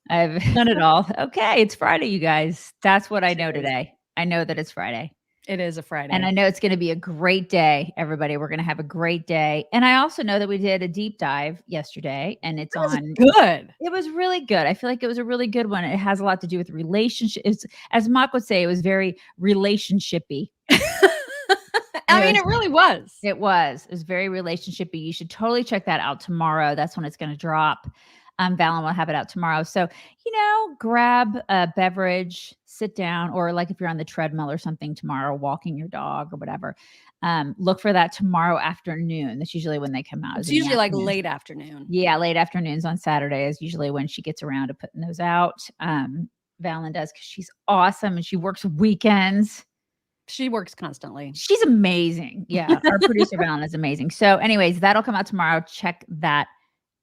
I've done it all. Okay, it's Friday, you guys. That's what I know It is. today. I know that it's Friday. It is a And I Friday. know it's gonna be a great day, everybody. We're gonna have a great day. And I also know that we did a deep dive yesterday, and it's That was on good. it was really good. I feel like it was a really good one. It has a lot to do with relationships. As Mock would say, it was very relationshipy. I mean, it really was. It was. It was very relationshipy. You should totally check that out tomorrow. That's when it's going to drop. Valen will have it out tomorrow. So, grab a beverage, sit down, or like if you're on the treadmill or something tomorrow, walking your dog or whatever. Look for that tomorrow afternoon. That's usually when they come out. Is It's in the usually like afternoon. late afternoon. Yeah, late afternoons on Saturday is usually when she gets around to putting those out. Valen does because she's awesome and she works weekends. She works constantly. She's amazing. Yeah, our producer Valen is amazing. So, anyways, that'll come out tomorrow. Check that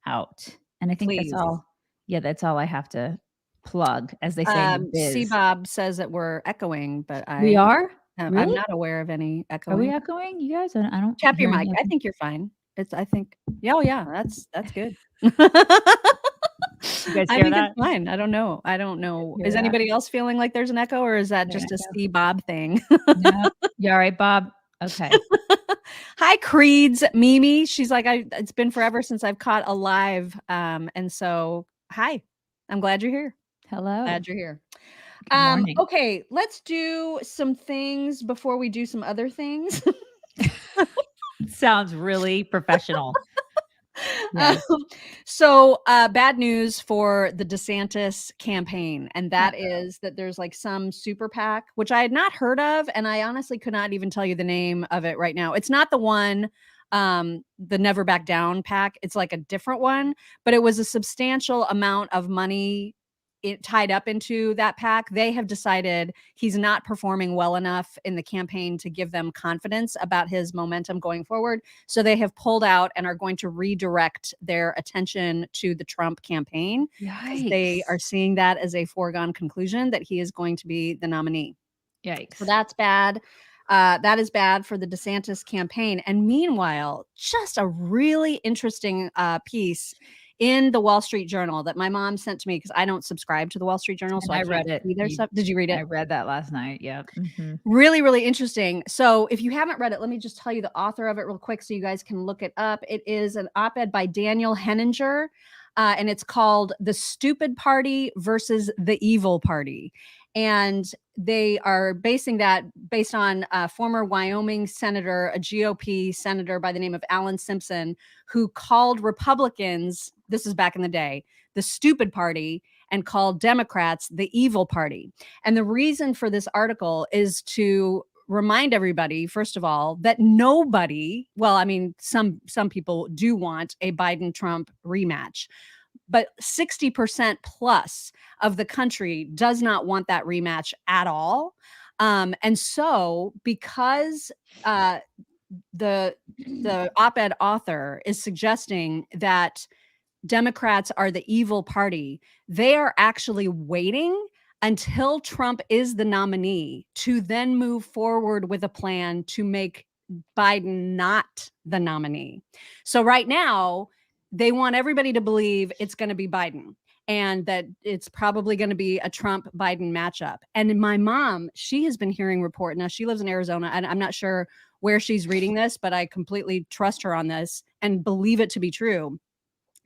out. And I think that's Please. all. Yeah, that's all I have to plug, as they say in the C biz. Bob says that we're echoing, but We are? I'm Really? not aware of any Are we echoing. echoing, you guys? I don't Tap your hear mic. any I echo. think you're fine. I think oh, yeah, that's good. You guys I hear think it's that? fine. I don't know. I don't know. Hear Is that? anybody else feeling like there's an echo, or is that An just a echo? C Bob thing? No. You all right, Bob? Okay. Hi, Creed's Mimi. She's like, it's been forever since I've caught a live. And so hi. I'm glad you're here. Hello. Glad you're here. Good morning. Okay, let's do some things before we do some other things. Sounds really professional. Um, Yes. so bad news for the DeSantis campaign, and that Uh-oh. is that there's like some super PAC, which I had not heard of, and I honestly could not even tell you the name of it right now. It's not the one, the Never Back Down PAC. It's like a different one, but it was a substantial amount of money tied up into that PAC. They have decided he's not performing well enough in the campaign to give them confidence about his momentum going forward. So they have pulled out and are going to redirect their attention to the Trump campaign. They are Yikes. seeing that as a foregone conclusion that he is going to be the nominee. So Yikes. that's bad. That is bad for the DeSantis campaign. And meanwhile, just a really interesting piece in the Wall Street Journal that my mom sent to me because I don't subscribe to the Wall Street Journal, so And I I can't read it. see their stuff. Did you read it? I read that last night. Yeah. Mhm. Really, really interesting. So if you haven't read it, let me just tell you the author of it real quick so you guys can look it up. It is an op-ed by Daniel Henninger, and it's called The Stupid Party versus the Evil Party. And they are basing that based on a former Wyoming senator, a GOP senator by the name of Alan Simpson, who called Republicans, this is back in the day, the stupid party, and called Democrats the evil party. And the reason for this article is to remind everybody, first of all, that nobody, well, I mean, some people do want a Biden-Trump rematch, but 60% plus of the country does not want that rematch at all. And so because the op-ed author is suggesting that Democrats are the evil party, they are actually waiting until Trump is the nominee to then move forward with a plan to make Biden not the nominee. So right now, they want everybody to believe it's going to be Biden and that it's probably going to be a Trump Biden matchup. And my mom, she has been hearing report. Now she lives in Arizona, and I'm not sure where she's reading this, but I completely trust her on this and believe it to be true.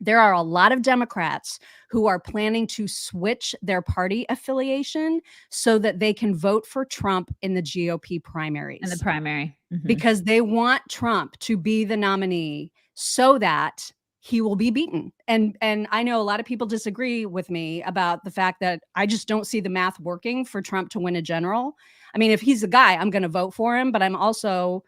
There are a lot of Democrats who are planning to switch their party affiliation so that they can vote for Trump in the GOP primaries. In the primary. Mhm. Because they want Trump to be the nominee so that he will be beaten. And I know a lot of people disagree with me about the fact that I just don't see the math working for Trump to win a general. I mean, if he's the guy, I'm going to vote for him, but I'm also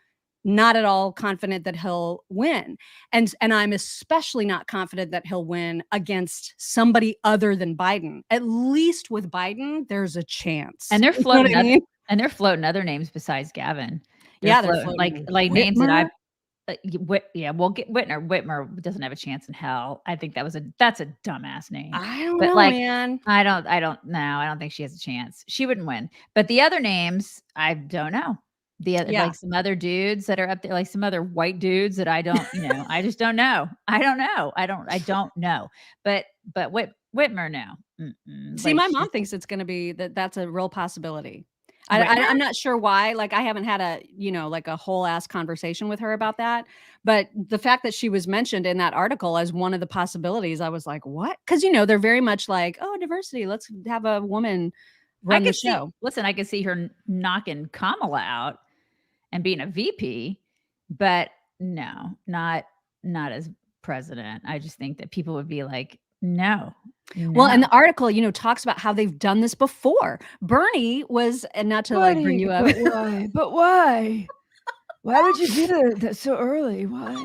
not at all confident that he'll win. And I'm especially not confident that he'll win against somebody other than Biden. At least with Biden, there's a chance. And they're You know what floating I mean? and they're floating other names besides Gavin. Yeah, they're Floating floating like names that Whitmer. I've yeah, well, get Whitmer. Whitmer doesn't have a chance in hell. I think that's a dumbass name. I don't But know, like, man. I don't know. I don't think she has a chance. She wouldn't win. But the other names, I don't know. The other Yeah. like some other dudes that are up there, like some other white dudes that I don't, I just don't know. I don't know. I don't know. But Whitmer, no. Mm-mm. See, Like my she's mom thinks it's gonna be that's a real possibility. Whitmer? I'm not sure why, like, I haven't had a, like, a whole ass conversation with her about that, but the fact that she was mentioned in that article as one of the possibilities, I was like, "What?" 'Cause, they're very much like, "Oh, diversity, let's have a woman I run the could see show." listen, I could see her knocking Kamala out and being a VP, but no, not as president. I just think that people would be like, "No, Well, and no." the article, talks about how they've done this before. Bernie was and not to, like, bring Buddy, you up. but why? But why? Why would you do that so early? Why?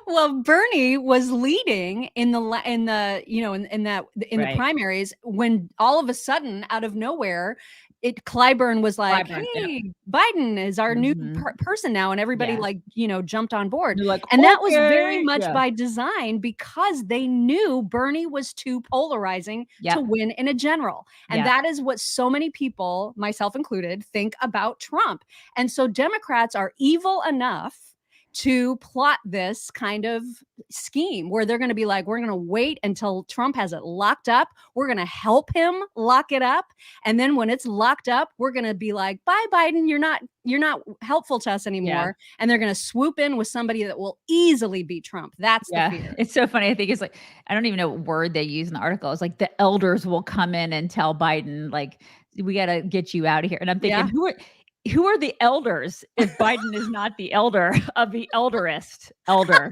Well, Bernie was leading in the la in the, in that in the Right. primaries when all of a sudden, out of nowhere, Clyburn was like, Clyburn, yeah. "Hey, Biden is our new Mhm. person now," and everybody, Yeah. like, jumped on board. They're like, And that was very "Okay." much Yeah. by design because they knew Bernie was too polarizing to Yep. win in a general. And Yep. that is what so many people, myself included, think about Trump. And so Democrats are evil enough to plot this kind of scheme where they're going to be like, we're going to wait until Trump has it locked up. We're going to help him lock it up. And then when it's locked up, we're going to be like, bye, Biden, you're not helpful to us anymore. And they're going to swoop in with somebody that will easily beat Trump. That's the Yeah. fear. It's so funny. I think it's like, I don't even know what word they use in the article. It's like the elders will come in and tell Biden, like, we got to get you out of here. And I'm thinking, Yeah. who are the elders if Biden is not the elder of the elderest elder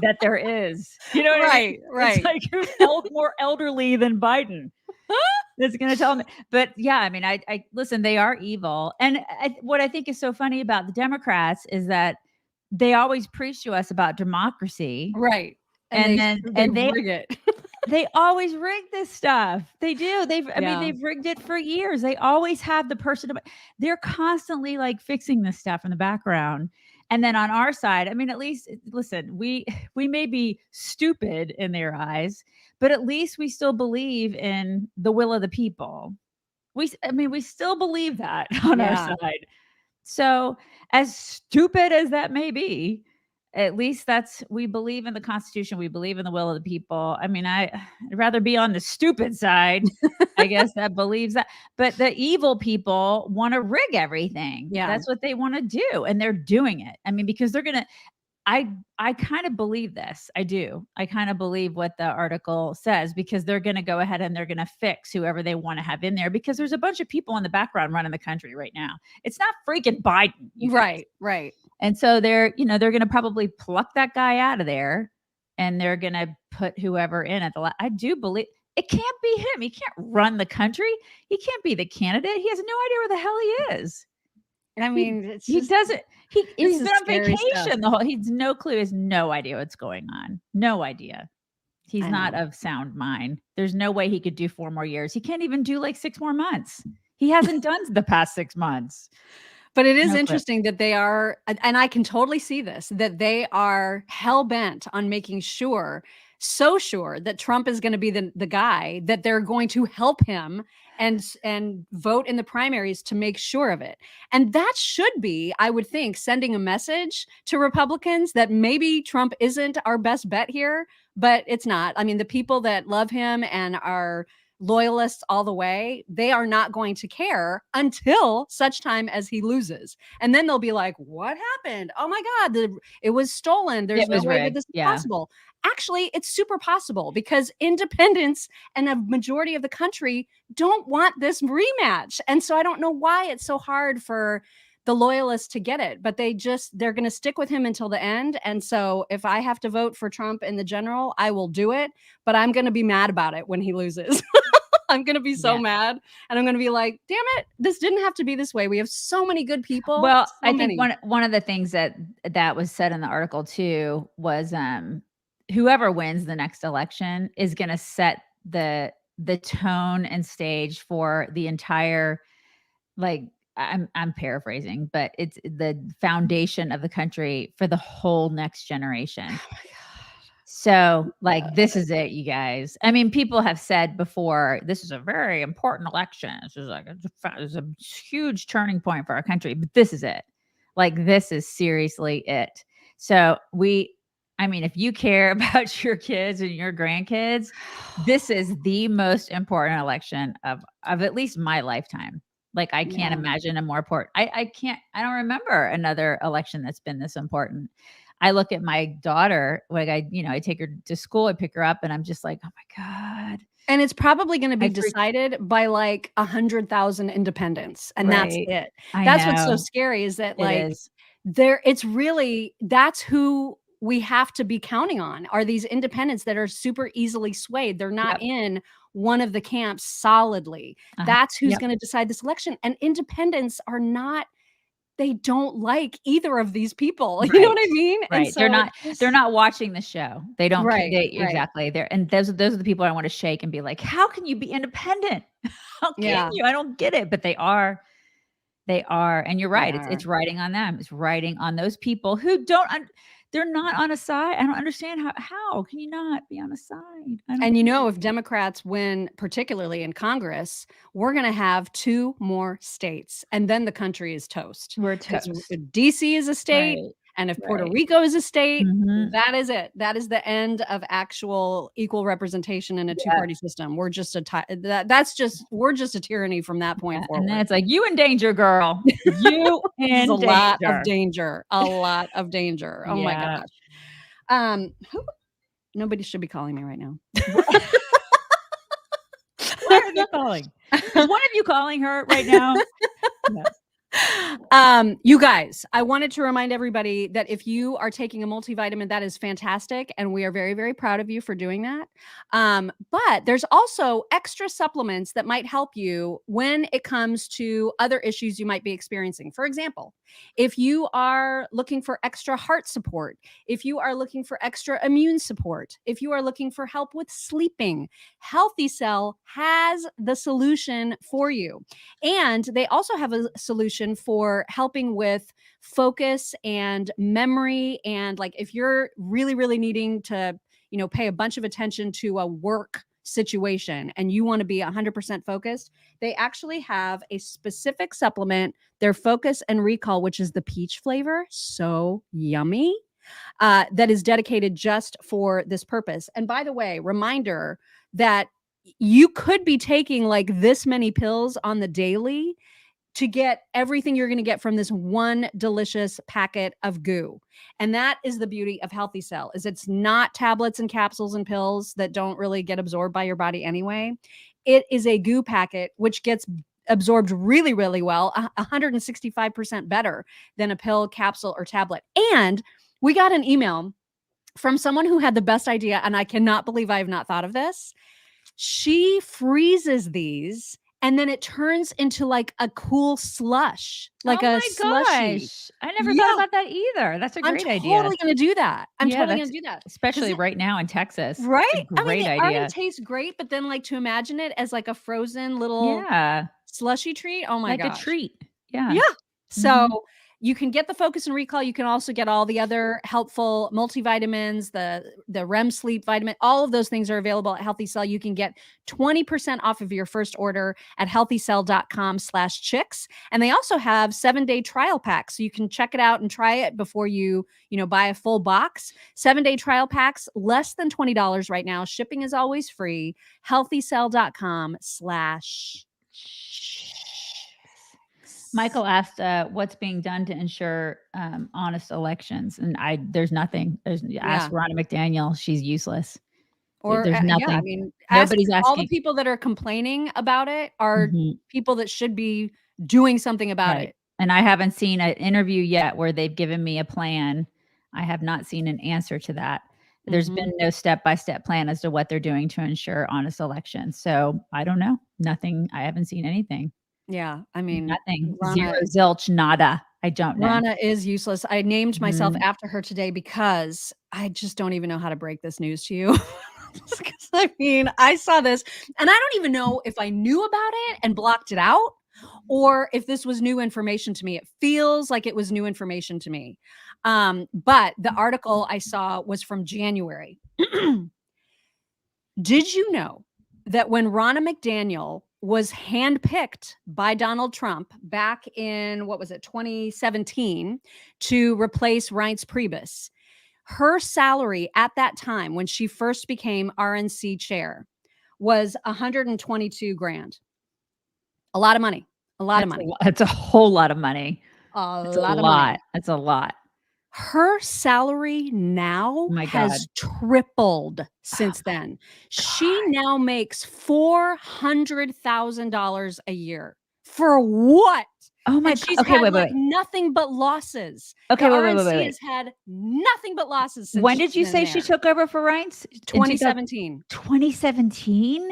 that there is? You know what I mean? Right. It's like who's more elderly than Biden? That's going to tell me. But yeah, I mean, I listen, they are evil. And what I think is so funny about the Democrats is that they always preach to us about democracy. Right. And they rig it. they always rig this stuff. They do. I mean, they've rigged it for years. They always have the person. They're constantly like fixing this stuff in the background. And then on our side, I mean, at least listen, we may be stupid in their eyes, but at least we still believe in the will of the people. We still believe that on our side. So, as stupid as that may be, at least we believe in the Constitution. We believe in the will of the people. I mean, I'd rather be on the stupid side, I guess, that believes that. But the evil people want to rig everything. Yeah. That's what they want to do. And they're doing it. I mean, because they're going to, I kind of believe this. I do. I kind of believe what the article says because they're going to go ahead and they're going to fix whoever they want to have in there because there's a bunch of people in the background running the country right now. It's not freaking Biden. Right. And so they're going to probably pluck that guy out of there and they're going to put whoever in at the I do believe it can't be him. He can't run the country. He can't be the candidate. He has no idea where the hell he is. I mean, it's he just, doesn't. He's been on scary vacation stuff. he's no clue. He has no idea what's going on. No idea. He's I not know. of sound mind. There's no way he could do 4 more years. He can't even do like 6 more months. He hasn't done the past 6 months. But it is No interesting that they are, and I can totally see this, that they are hell bent on making sure, so sure that Trump is going to be the guy, that they're going to help him and vote in the primaries to make sure of it. And that should be, I would think, sending a message to Republicans that maybe Trump isn't our best bet here, but it's not. I mean, the people that love him and are loyalists all the way, they are not going to care until such time as he loses. And then they'll be like, what happened? Oh my God, it was stolen. There's no way that this is possible. Actually, it's super possible because independents and a majority of the country don't want this rematch. And so I don't know why it's so hard for the loyalists to get it, but they're going to stick with him until the end. And so if I have to vote for Trump in the general, I will do it, but I'm going to be mad about it when he loses. I'm going to be so mad and I'm going to be like, damn it, this didn't have to be this way. We have so many good people. Well, so I think many. one of the things that was said in the article too was whoever wins the next election is going to set the tone and stage for the entire, like, I'm paraphrasing, but it's the foundation of the country for the whole next generation. Oh my God. So, like, this is it, you guys. I mean, people have said before, this is a very important election. This is like it's a huge turning point for our country, but this is it. Like, this is seriously it. So I mean, if you care about your kids and your grandkids, this is the most important election of at least my lifetime. Like, I can't Yeah. imagine a more important. I don't remember another election that's been this important. I look at my daughter, like I take her to school, I pick her up, and I'm just like, oh my God. And it's probably going to be I freak decided by like 100,000 independents, and that's Right. it. I That's what's so know. scary is that It like is. it's really that's who we have to be counting on are these independents that are super easily swayed. They're not Yep. in one of the camps solidly. That's who's Yep. going to decide this election. And independents are not they don't like either of these people. You know Right. what I mean? And Right. They're so not it's they're just not watching the show. They don't ca right, they right. exactly. And those are the people I wanna shake and be like, "How can you be independent? How can Yeah, you? I don't get it." But they are. They are, and you're they right. are. It's writing on them. It's writing on those people who don't they're not on a side. I don't understand how can you not be on a side? I don't And you get know, it. if Democrats win, particularly in Congress, we're going to have 2 more states, and then the country is toast. We're Because toast. DC is a state, Right. and if Puerto Right. Rico is a state, Mhm. that is it. That is the end of actual equal representation in a Yeah. two-party system. We're just that's just we're just a tyranny from that point Yeah, and then forward. it's like, "You in danger, girl. You This is a in lot of danger." danger. A lot of danger. Oh my Yeah. gosh. Who nobody should be calling me right now. Why are they calling? Is one of you calling her right now? Yeah. You guys, I wanted to remind everybody that if you are taking a multivitamin, that is fantastic. And we are very, very proud of you for doing that. But there's also extra supplements that might help you when it comes to other issues you might be experiencing. For example, if you are looking for extra heart support, if you are looking for extra immune support, if you are looking for help with sleeping, Healthy Cell has the solution for you. And they also have a solution for helping with focus and memory. And like if you're really, really needing to, pay a bunch of attention to a work situation and you want to be 100% focused, they actually have a specific supplement, their Focus and Recall, which is the peach flavor. So yummy. That is dedicated just for this purpose. And by the way, reminder that you could be taking like this many pills on the daily to get everything you're going to get from this one delicious packet of goo. And that is the beauty of Healthy Cell is it's not tablets and capsules and pills that don't really get absorbed by your body anyway. It is a goo packet which gets absorbed really, really well, 165% better than a pill, capsule, or tablet. And we got an email from someone who had the best idea, and I cannot believe I have not thought of this. She freezes these and then it turns into like a cool slush, like Oh a my slushy. gosh. I never thought Yeah, about that either. That's a I'm great idea. totally gonna do that. I'm Yeah, totally gonna that's do that. 'Cause especially it right now in Texas. right? It's a I mean, great it already idea. tastes great, but then, like, to imagine it as, like, a frozen little Yeah, slushy treat, oh my like a gosh. treat. Yeah. Yeah. So Mhm. you can get the Focus and Recall. You can also get all the other helpful multivitamins, the REM sleep vitamin. All of those things are available at Healthy Cell. You can get 20% off of your first order at healthycell.com/chicks. And they also have 7-day trial packs. So you can check it out and try it before you buy a full box. 7-day trial packs, less than $20 right now. Shipping is always free. healthycell.com/chicks. Michael asked, what's being done to ensure honest elections, and there's nothing. Ask Yeah. Ronna McDaniel; she's useless. Or, There's yeah, I nothing. mean, ask Nobody's all the asking. people that are complaining about it are Mhm. people that should be doing something about Right. it. And I haven't seen an interview yet where they've given me a plan. I have not seen an answer to that. There's Mhm. been no step-by-step plan as to what they're doing to ensure honest elections. So, I don't know. Nothing. I haven't seen anything. Yeah, I mean, Nothing. Zero, Rana zilch, nada. I don't know. Rana is useless. I named myself Mhm. after her today because I just don't even know how to break this news to you. 'Cause I mean, I saw this and I don't even know if I knew about it and blocked it out or if this was new information to me. It feels like it was new information to me. But the article I saw was from January. Did you know that when Ronna McDaniel was handpicked by Donald Trump back in, what was it, 2017 to replace Reince Priebus, Her salary at that time when she first became RNC chair was 122 grand. A lot of money. A lot of money. That's a whole lot of money. A That's a lot of money. lot. That's a lot. Her salary now Oh my has God. tripled since then. She now makes $400,000 a year. For what? Oh my And God. she's Okay, had wait, wait, like wait. nothing but losses. Okay, The wait, wait, wait, wait, RNC wait. has had nothing but losses since When she's did you been say she there. took over for Reince? In 2017. 2017?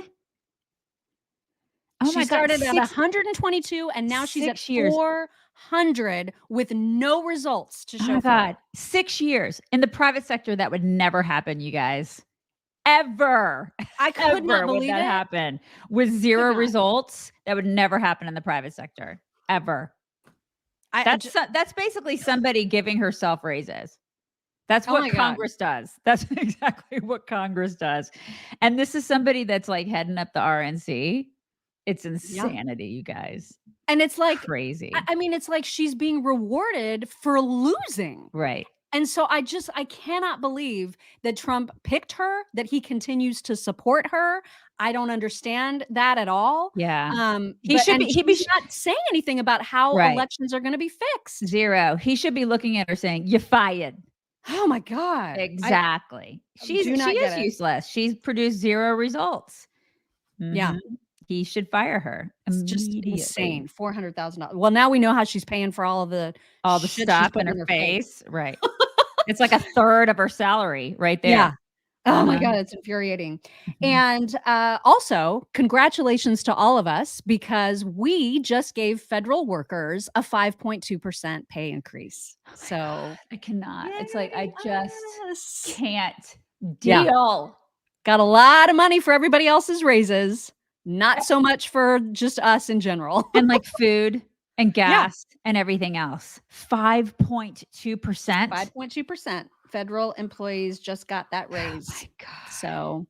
Oh She my God. started at 122 and now she's at 6 years. 400 with no results to Oh show my for God. it. 6 years. In the private sector, that would never happen, you guys. Ever. I could not Ever would believe that it. happen. With 0 not. results, that would never happen in the private sector. Ever. That's basically somebody giving herself raises. That's Oh what my God. Congress does. That's exactly what Congress does. And this is somebody that's like heading up the RNC. It's insanity, you guys. And it's like Crazy. I mean, it's like she's being rewarded for losing. Right. And so I cannot believe that Trump picked her, that he continues to support her. I don't understand that at all. Yeah. He's not saying anything about how Right. elections are going to be fixed. 0. He should be looking at her saying, "You're fired." Oh my God. Exactly. She is useless. She's produced 0 results. Yeah. Mhm. He should fire her It's just immediately. insane. $400,000. Well, now we know how she's paying for all the shit she's stuff in putting her face. Right. It's like 1/3 of her salary right there. Yeah. Oh my God, it's infuriating. And also, congratulations to all of us because we just gave federal workers a 5.2% pay increase. So I cannot. It's like I just yes. can't Yeah. deal. Got a lot of money for everybody else's raises, not so much for just us in general. And like food and gas and everything else. 5.2%. 5.2%. Federal employees just got that raise. Oh my God. So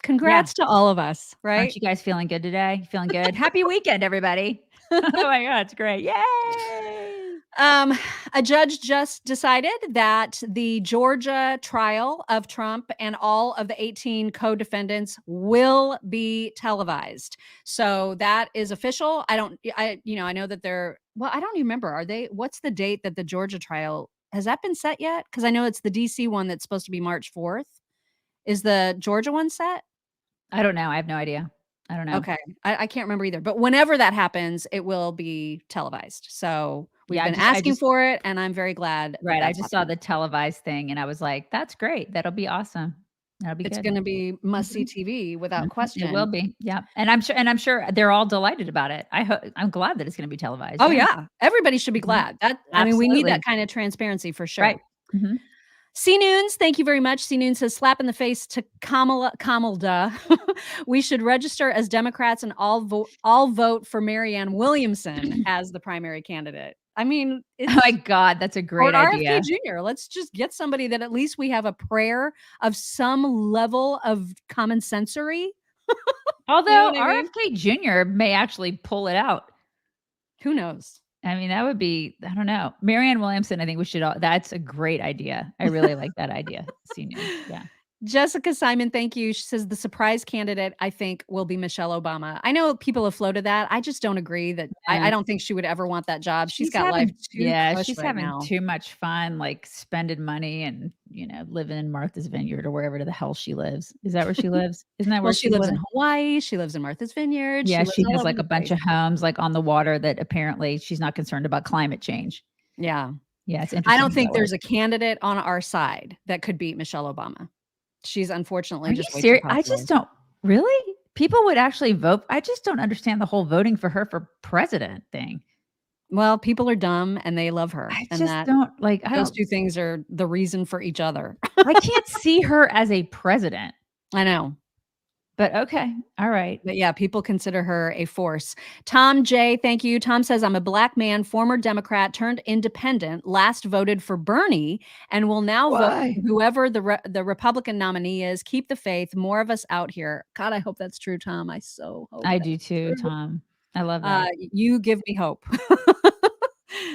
congrats to all of us, right? Aren't you guys feeling good today? Feeling good? Happy weekend, everybody. Oh my God, it's great. Yay. A judge just decided that the Georgia trial of Trump and all of the 18 co-defendants will be televised. So that is official. I know that I don't even remember. What's the date that the Georgia trial, has that been set yet? Because I know it's the DC one that's supposed to be March 4th. Is the Georgia one set? I don't know. I have no idea. I don't know. Okay. I can't remember either. But whenever that happens, it will be televised. So we've been asking for it, and I'm very glad. Right. I just saw the televised thing, and I was like, that's great. That'll be awesome. That'll be good. It's going to be must-see TV without question. It will be. Yeah. And I'm sure they're all delighted about it. I'm glad that it's going to be televised. Oh yeah. Everybody should be glad. I mean, we need that kind of transparency for sure. Right. Mm-hmm. C Noons, thank you very much. C Noons says, slap in the face to Kamala. We should register as Democrats and all vote for Marianne Williamson as the primary candidate. I mean, oh my God, that's a great idea. RFK Jr. Let's just get somebody that at least we have a prayer of some level of common sensory. Although RFK Jr. may actually pull it out. Who knows? I mean, that would be, I don't know. Marianne Williamson, I think we should that's a great idea. I really like that idea. Senior. Yeah. Jessica Simon, thank you. She says the surprise candidate, I think, will be Michelle Obama. I know people have floated that. I just don't agree that I don't think she would ever want that job. She's got life too she's having too much fun, like spending money and, living in Martha's Vineyard or wherever the hell she lives. Is that where she lives? Isn't that where she lives in Hawaii? She lives in Martha's Vineyard. Yeah, she has like a bunch of homes like on the water that apparently she's not concerned about climate change. Yeah. Yeah, it's interesting. I don't think there's a candidate on our side that could beat Michelle Obama. She's unfortunately just way too popular. I just don't really. People would actually vote. I just don't understand the whole voting for her for president thing. Well, people are dumb and they love her. I just don't like. Those two things are the reason for each other. I can't see her as a president. I know. But okay. All right. But yeah, people consider her a force. Tom J, thank you. Tom says, I'm a black man, former Democrat turned independent, last voted for Bernie, and will now vote for whoever the Republican nominee is. Keep the faith. More of us out here. God, I hope that's true, Tom. I so hope. I do too, Tom. I love that. You give me hope.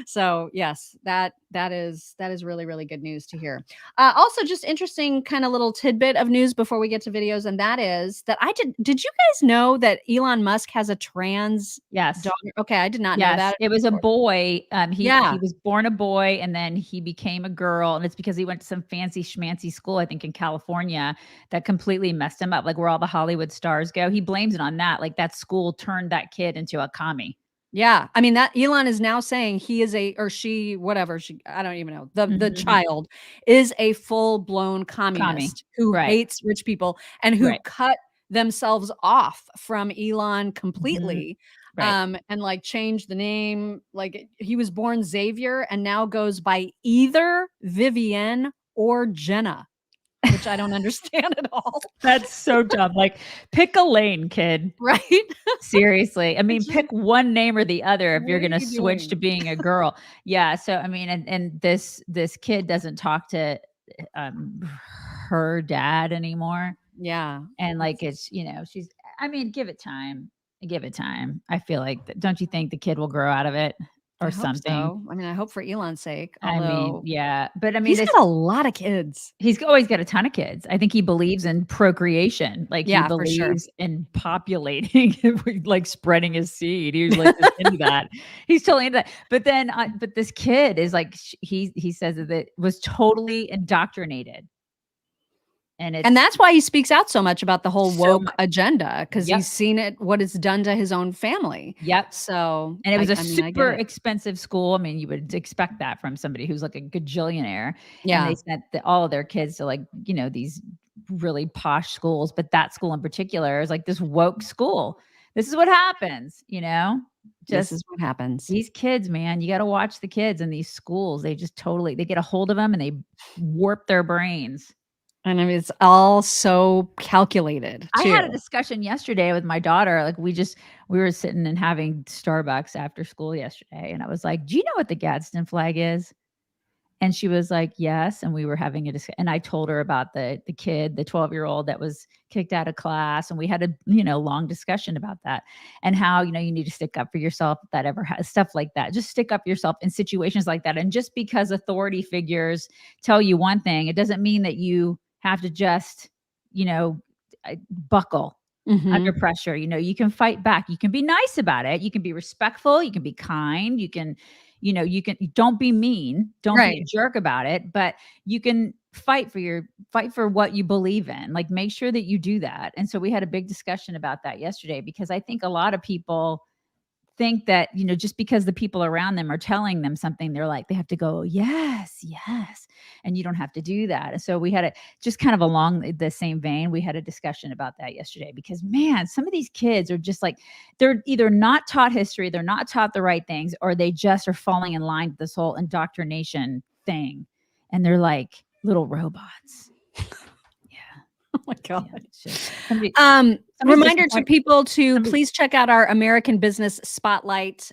So yes, that is really, really good news to hear. Also, just interesting kind of little tidbit of news before we get to videos, and that is that did you guys know that Elon Musk has a trans Yes. daughter? Okay, I did not know Yes, that. it was a boy. He Yeah. was born a boy, and then he became a girl, and it's because he went to some fancy schmancy school, I think in California, that completely messed him up, like where all the Hollywood stars go. He blames it on that, like that school turned that kid into a commie. Yeah, I mean that Elon is now saying he is a or she whatever she I don't even know. The Mhm. child is a full-blown Commie. communist who Right, hates rich people and who right. cut themselves off from Elon Mhm. completely, Right. and like changed the name. Like he was born Xavier and now goes by either Vivienne or Jenna, which I don't understand at all. That's so dumb, like, pick a lane, kid. Right? Seriously. I mean, It's just, pick one name or the other if you're what are gonna you switch to doing? being a girl. Yeah, so, I mean, and this kid doesn't talk to, um, her dad anymore, Yeah. and, like, It's it's she's I mean, give it time. Give it time. I feel like don't you think the kid will grow out of it I or hope something? so. I mean, I hope for Elon's sake, I mean, although yeah, but, I mean, he's it's got a lot of kids. he's always got a ton of kids. I think he believes in procreation. Like, he Yeah, for sure. believes in populating, like, spreading his seed. He's, like, just into that. He's totally into that. But then, but this kid is, like, he says that it was totally indoctrinated, and And it's that's why he speaks out so much about the whole so woke much. agenda, because Yep, he's seen it what it's done to his own family. yep. So, And it was a I mean, I get super it. expensive school. I mean, you would expect that from somebody who's like a gajillionaire, and they Yeah. sent all of their kids to, like, these really posh schools, but that school in particular is like this woke school. This is what happens. This Just is what happens. these kids, man, you gotta watch the kids in these schools. They just totally they get a hold of them and they warp their brains. And I mean, it's all so calculated I had a too. discussion yesterday with my daughter, like, we were sitting and having Starbucks after school yesterday, and I was like, "Do you know what the Gadsden flag is?" And she was like, "Yes," and we were having a discussion, and I told her about the kid, the 12-year-old that was kicked out of class, and we had a, long discussion about that, and how, you need to stick up for yourself if that ever has stuff like that. Just stick up for yourself in situations like that, and just because authority figures tell you one thing, it doesn't mean that you have to just, you know, buckle under Mhm. pressure. You can fight back. You can be nice about it. You can be respectful. You can be kind. You don't be mean. Don't be a Right. jerk about it, but you can fight for what you believe in. Like, make sure that you do that. And so we had a big discussion about that yesterday, because I think a lot of people think that, just because the people around them are telling them something, they're like, they have to go, yes, yes. And you don't have to do that. And so we had just kind of along the same vein, we had a discussion about that yesterday, because, man, some of these kids are just like, they're either not taught history, they're not taught the right things, or they just are falling in line with this whole indoctrination thing. And they're like little robots. Yeah. Oh my god. Yeah. It's just somebody's Reminder to disappointed. people to Somebody, please check out our American Business Spotlight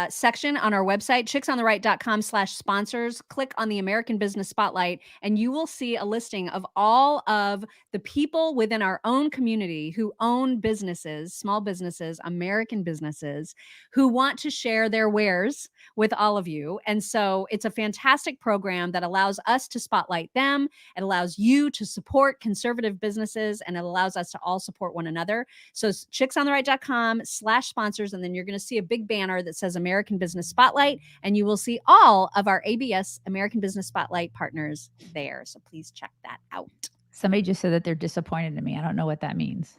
section on our website, chicksontheright.com/sponsors. Click on the American Business Spotlight, and you will see a listing of all of the people within our own community who own businesses, small businesses, American businesses, who want to share their wares with all of you. And so it's a fantastic program that allows us to spotlight them. It allows you to support conservative businesses, and it allows us to all support one another. So it's chicksontheright.com/sponsors. And then you're going to see a big banner that says American Business Spotlight, and you will see all of our ABS American Business Spotlight partners there. So please check that out. somebody just said that they're disappointed in me. I don't know what that means.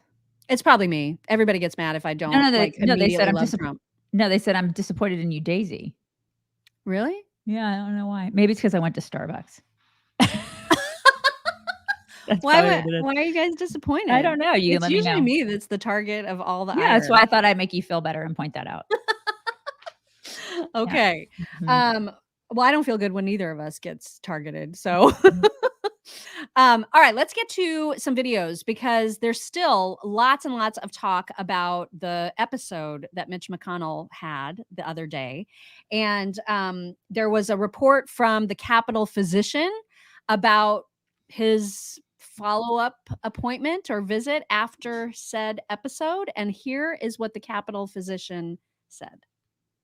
It's probably me. Everybody gets mad if I No, don't no, like they said immediately love Trump. no, they said I'm disappointed in you, Daisy. Really? Yeah, I don't know why. Maybe it's because I went to Starbucks. That's Why probably what it is. why are you guys I disappointed? don't know. You can It's let me usually know. me that's the target of all the Yeah, that's ire. why I thought I'd make you feel better and point that out. Yeah. Okay. Mhm. Well, I don't feel good when neither of us gets targeted. So Mhm. all right, let's get to some videos, because there's still lots and lots of talk about the episode that Mitch McConnell had the other day. And there was a report from the Capitol physician about his follow-up appointment or visit after said episode. And here is what the Capitol physician said.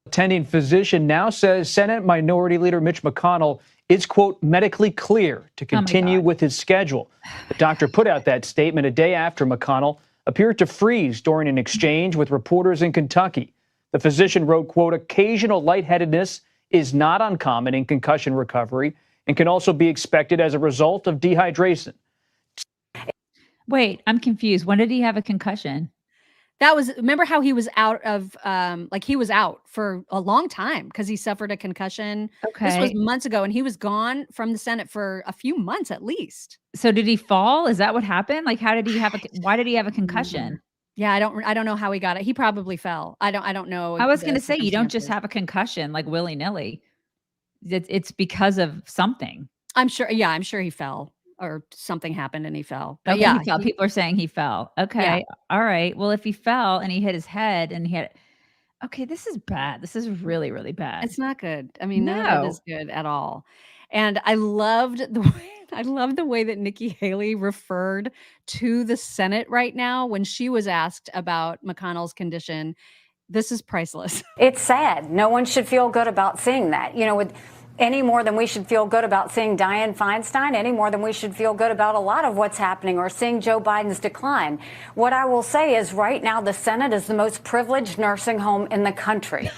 attending physician now says Senate Minority Leader Mitch McConnell is, quote, medically clear to continue with his schedule. The doctor put out that statement a day after McConnell appeared to freeze during an exchange with reporters in Kentucky. The physician wrote, quote, occasional lightheadedness is not uncommon in concussion recovery and can also be expected as a result of dehydration. Wait, I'm confused. When did he have a concussion? That was, remember how he was out of, he was out for a long time because he suffered a concussion. This was Okay. months ago, and he was gone from the Senate for a few months at least. So did he fall? Is that what happened? Like, how did he have why did he have a concussion? Yeah, I don't know how he got it. He probably fell. I don't know. I was the going to say, you don't just circumstances. have a concussion like willy-nilly. It's because of something. I'm sure. Yeah, I'm sure he fell or something happened and he fell. But Okay, yeah, he fell. People are saying he fell. Okay. All right. Well, if he fell and he hit his head and he had, okay, this is bad. This is really, really bad. it's not good. I mean, none of it is good at all. And I loved the way that Nikki Haley referred to the Senate right now when she was asked about McConnell's condition. This is priceless. It's sad. No one should feel good about seeing that. With any more than we should feel good about seeing Dianne Feinstein, any more than we should feel good about a lot of what's happening or seeing Joe Biden's decline. What I will say is right now the Senate is the most privileged nursing home in the country.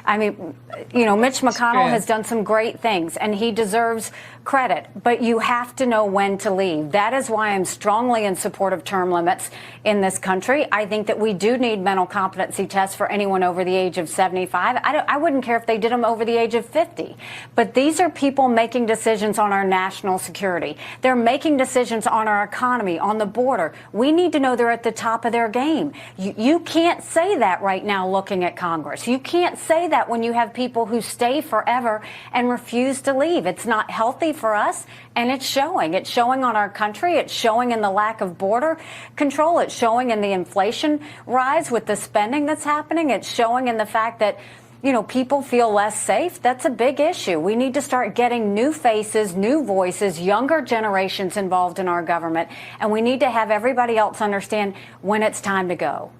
I mean, Mitch McConnell has done some great things and he deserves credit, but you have to know when to leave. That is why I'm strongly in support of term limits in this country. I think that we do need mental competency tests for anyone over the age of 75. I wouldn't care if they did them over the age of 50. But these are people making decisions on our national security. They're making decisions on our economy, on the border. We need to know they're at the top of their game. You can't say that right now looking at Congress. You can't say that when you have people who stay forever and refuse to leave. It's not healthy for us, and it's showing. It's showing on our country. It's showing in the lack of border control. It's showing in the inflation rise with the spending that's happening. It's showing in the fact that people feel less safe. That's a big issue. We need to start getting new faces, new voices, younger generations involved in our government, and we need to have everybody else understand when it's time to go.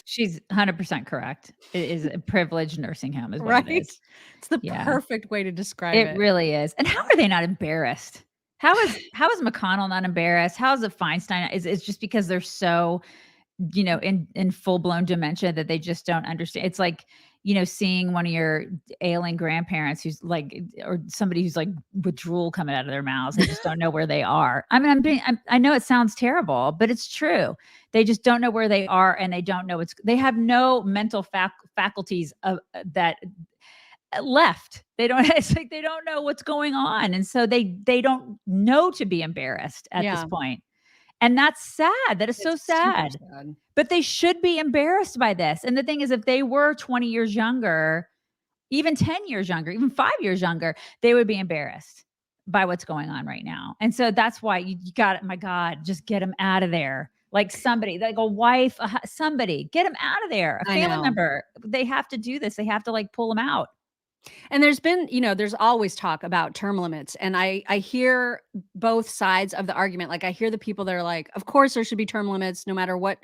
She's 100% correct. It is a privileged nursing home is what it is. It's the perfect way to describe it. It really is. And how are they not embarrassed? How is McConnell not embarrassed? How is it Feinstein? It's just because they're so, in full-blown dementia that they just don't understand. It's like, seeing one of your ailing grandparents who's like, or somebody who's like with drool coming out of their mouths. They just don't know where they are. I mean, I know it sounds terrible, but it's true. They just don't know where they are, and they don't know they have no mental faculties that left. They don't. It's like they don't know what's going on, and so they don't know to be embarrassed at this point. And that's sad. That is so sad. But they should be embarrassed by this. And the thing is, if they were 20 years younger, even 10 years younger, even 5 years younger, they would be embarrassed by what's going on right now. And so that's why you got it. My God, just get them out of there. Like somebody, like a wife, somebody, get them out of there. A family member. They have to do this. They have to pull them out. And there's been, there's always talk about term limits. And I hear both sides of the argument. Like I hear the people that are like, of course there should be term limits no matter what,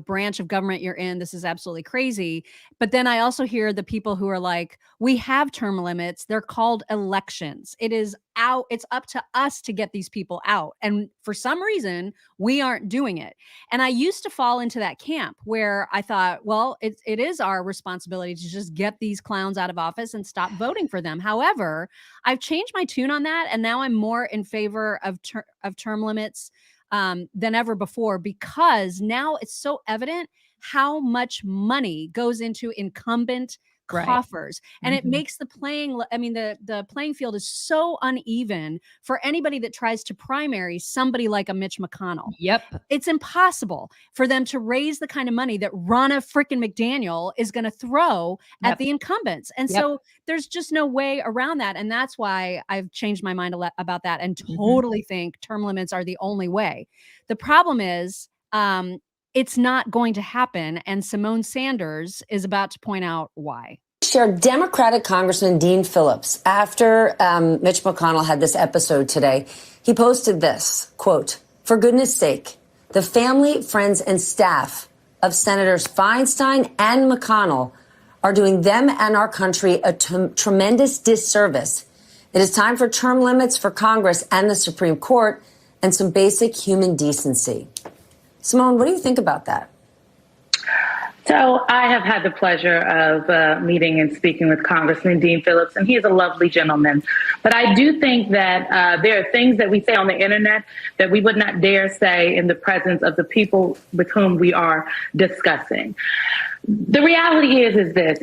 branch of government you're in. This is absolutely crazy. But then I also hear the people who are like, we have term limits. They're called elections. It's up to us to get these people out. And for some reason, we aren't doing it. And I used to fall into that camp where I thought, well, it is our responsibility to just get these clowns out of office and stop voting for them. However, I've changed my tune on that. And now I'm more in favor of term limits than ever before, because now it's so evident how much money goes into incumbent coffers. And it makes the playing field is so uneven for anybody that tries to primary somebody like a Mitch McConnell. Yep. It's impossible for them to raise the kind of money that Ronna frickin' McDaniel is going to throw at the incumbents. And so there's just no way around that. And that's why I've changed my mind about that and totally think term limits are the only way. The problem is, it's not going to happen. And Simone Sanders is about to point out why. Democratic Congressman Dean Phillips, after Mitch McConnell had this episode today, he posted this, quote, "For goodness sake, the family, friends, and staff of Senators Feinstein and McConnell are doing them and our country a tremendous disservice. It is time for term limits for Congress and the Supreme Court and some basic human decency. Simone, what do you think about that? So I have had the pleasure of meeting and speaking with Congressman Dean Phillips, and he is a lovely gentleman. But I do think that there are things that we say on the internet that we would not dare say in the presence of the people with whom we are discussing. The reality is this.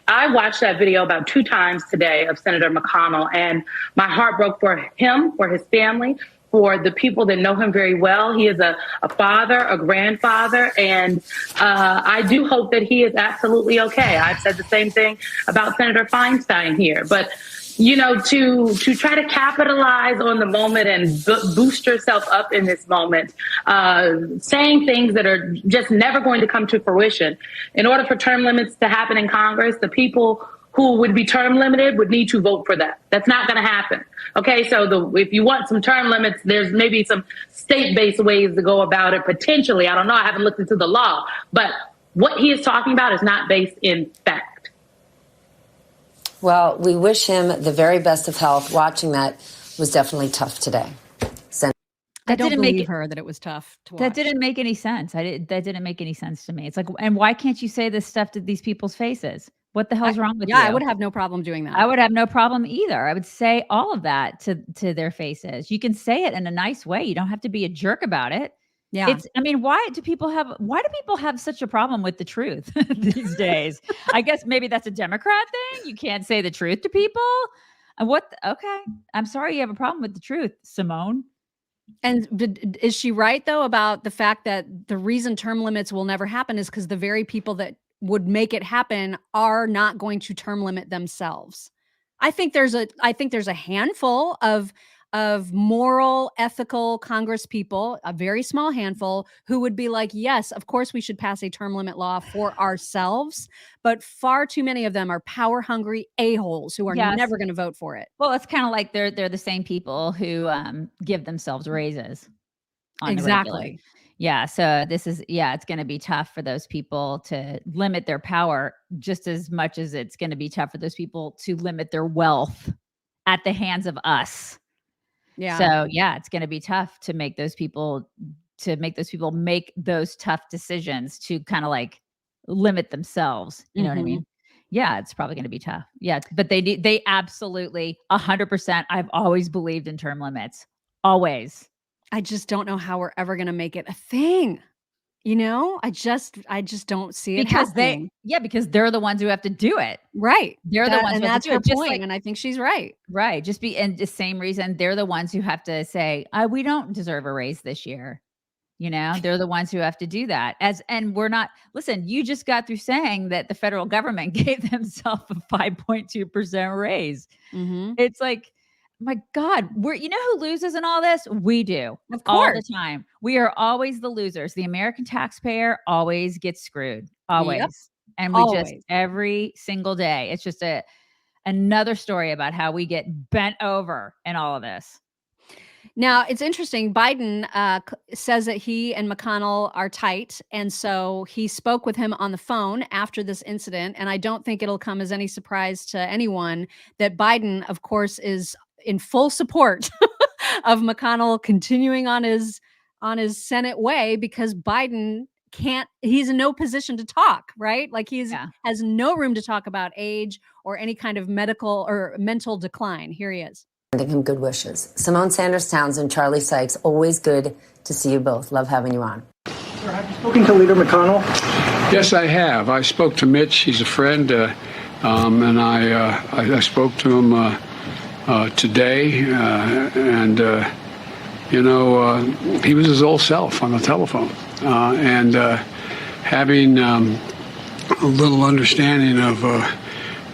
I watched that video about 2 times today of Senator McConnell, and my heart broke for him, for his family, for the people that know him very well. He is a father, a grandfather, and I do hope that he is absolutely okay. I've said the same thing about Senator Feinstein here. But, you know, to try to capitalize on the moment and boost yourself up in this moment, saying things that are just never going to come to fruition. In order for term limits to happen in Congress, the people who would be term limited would need to vote for that. That's not going to happen. Okay, so if you want some term limits, there's maybe some state-based ways to go about it potentially. I don't know. I haven't looked into the law. But what he is talking about is not based in fact. Well, we wish him the very best of health. Watching that was definitely tough today. I don't believe her that it was tough to watch. That didn't make any sense. That didn't make any sense to me. It's like, and why can't you say this stuff to these people's faces? What the hell's wrong with you? Yeah, I would have no problem doing that. I would have no problem either. I would say all of that to their faces. You can say it in a nice way. You don't have to be a jerk about it. Yeah. I mean, why do people have such a problem with the truth these days? I guess maybe that's a Democrat thing. You can't say the truth to people. And okay. I'm sorry you have a problem with the truth, Simone. And is she right, though, about the fact that the reason term limits will never happen is because the very people that would make it happen are not going to term limit themselves? I think there's a handful of moral, ethical Congress people, a very small handful, who would be like, yes, of course we should pass a term limit law for ourselves. But far too many of them are power hungry a-holes who are never going to vote for it. Well, it's kind of like they're the same people who give themselves raises. Exactly. Yeah. So it's going to be tough for those people to limit their power just as much as it's going to be tough for those people to limit their wealth at the hands of us. Yeah. So it's going to be tough to make those people make those tough decisions to kind of like limit themselves. You know what I mean? Yeah, it's probably going to be tough. Yeah, but they absolutely 100%. I've always believed in term limits. Always. I just don't know how we're ever going to make it a thing. You know, I just don't see it happening. Because they're the ones who have to do it. Right. They're the ones and who have that's to do her it. Just point, like, and I think she's right. Right. And the same reason they're the ones who have to say, we don't deserve a raise this year. You know, they're the ones who have to do that. And we're not, listen, you just got through saying that the federal government gave themselves a 5.2% raise. It's like, my God, you know who loses in all this? We do. Of course. All the time. We are always the losers. The American taxpayer always gets screwed. Always. Yep. And we just, every single day, it's just another story about how we get bent over in all of this. Now, it's interesting. Biden says that he and McConnell are tight. And so he spoke with him on the phone after this incident. And I don't think it'll come as any surprise to anyone that Biden, of course, is in full support of McConnell continuing on his Senate way, because Biden he's in no position to talk, right? Like has no room to talk about age or any kind of medical or mental decline. Here he is. Sending him good wishes. Simone Sanders Townsend, Charlie Sykes, always good to see you both. Love having you on. Sir, have you spoken to Leader McConnell? Yes, I have. I spoke to Mitch. He's a friend, and I spoke to him today, he was his old self on the telephone, and having a little understanding of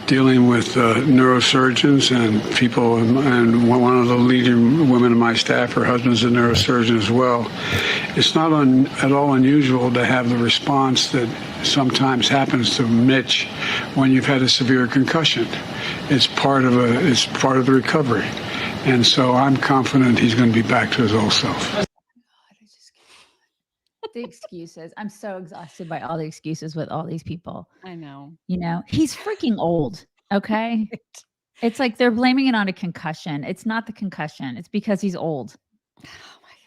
dealing with neurosurgeons and people, and one of the leading women in my staff, her husband's a neurosurgeon as well. It's not at all unusual to have the response that sometimes happens to Mitch when you've had a severe concussion. It's part of the recovery, and so I'm confident he's going to be back to his old self. The excuses. I'm so exhausted by all the excuses with all these people. I know. You know, he's freaking old. Okay. It's like they're blaming it on a concussion. It's not the concussion. It's because he's old. Oh my God.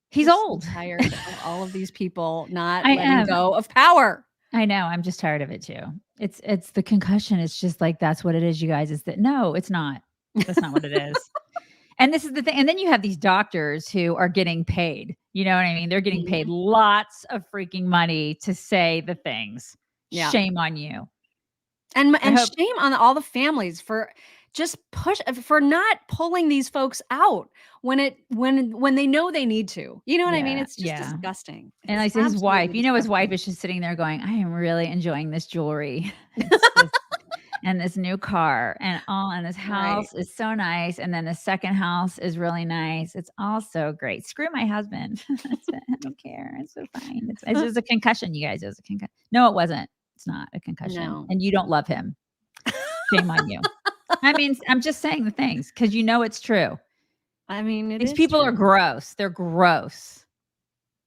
He's I'm so old. tired of all of these people not I letting am. go of power. I know. I'm just tired of it too. It's the concussion. It's just like, that's what it is, you guys. Is that no, it's not. That's not what it is. And this is the thing. And then you have these doctors who are getting paid. You know what I mean? They're getting paid lots of freaking money to say the things. Yeah. Shame on you. And shame on all the families for just for not pulling these folks out when they know they need to. You know what I mean? It's just disgusting. And It's like his wife, absolutely you know, his wife disgusting. is just sitting there going, I am really enjoying this jewelry. And this new car and this house is so nice. And then the second house is really nice. It's all so great. Screw my husband. I don't care. It's so fine. It's just a concussion, you guys. It was a concussion. No, it wasn't. It's not a concussion. No. And you don't love him. Shame on you. I mean, I'm just saying the things because you know it's true. I mean, these people are gross. They're gross.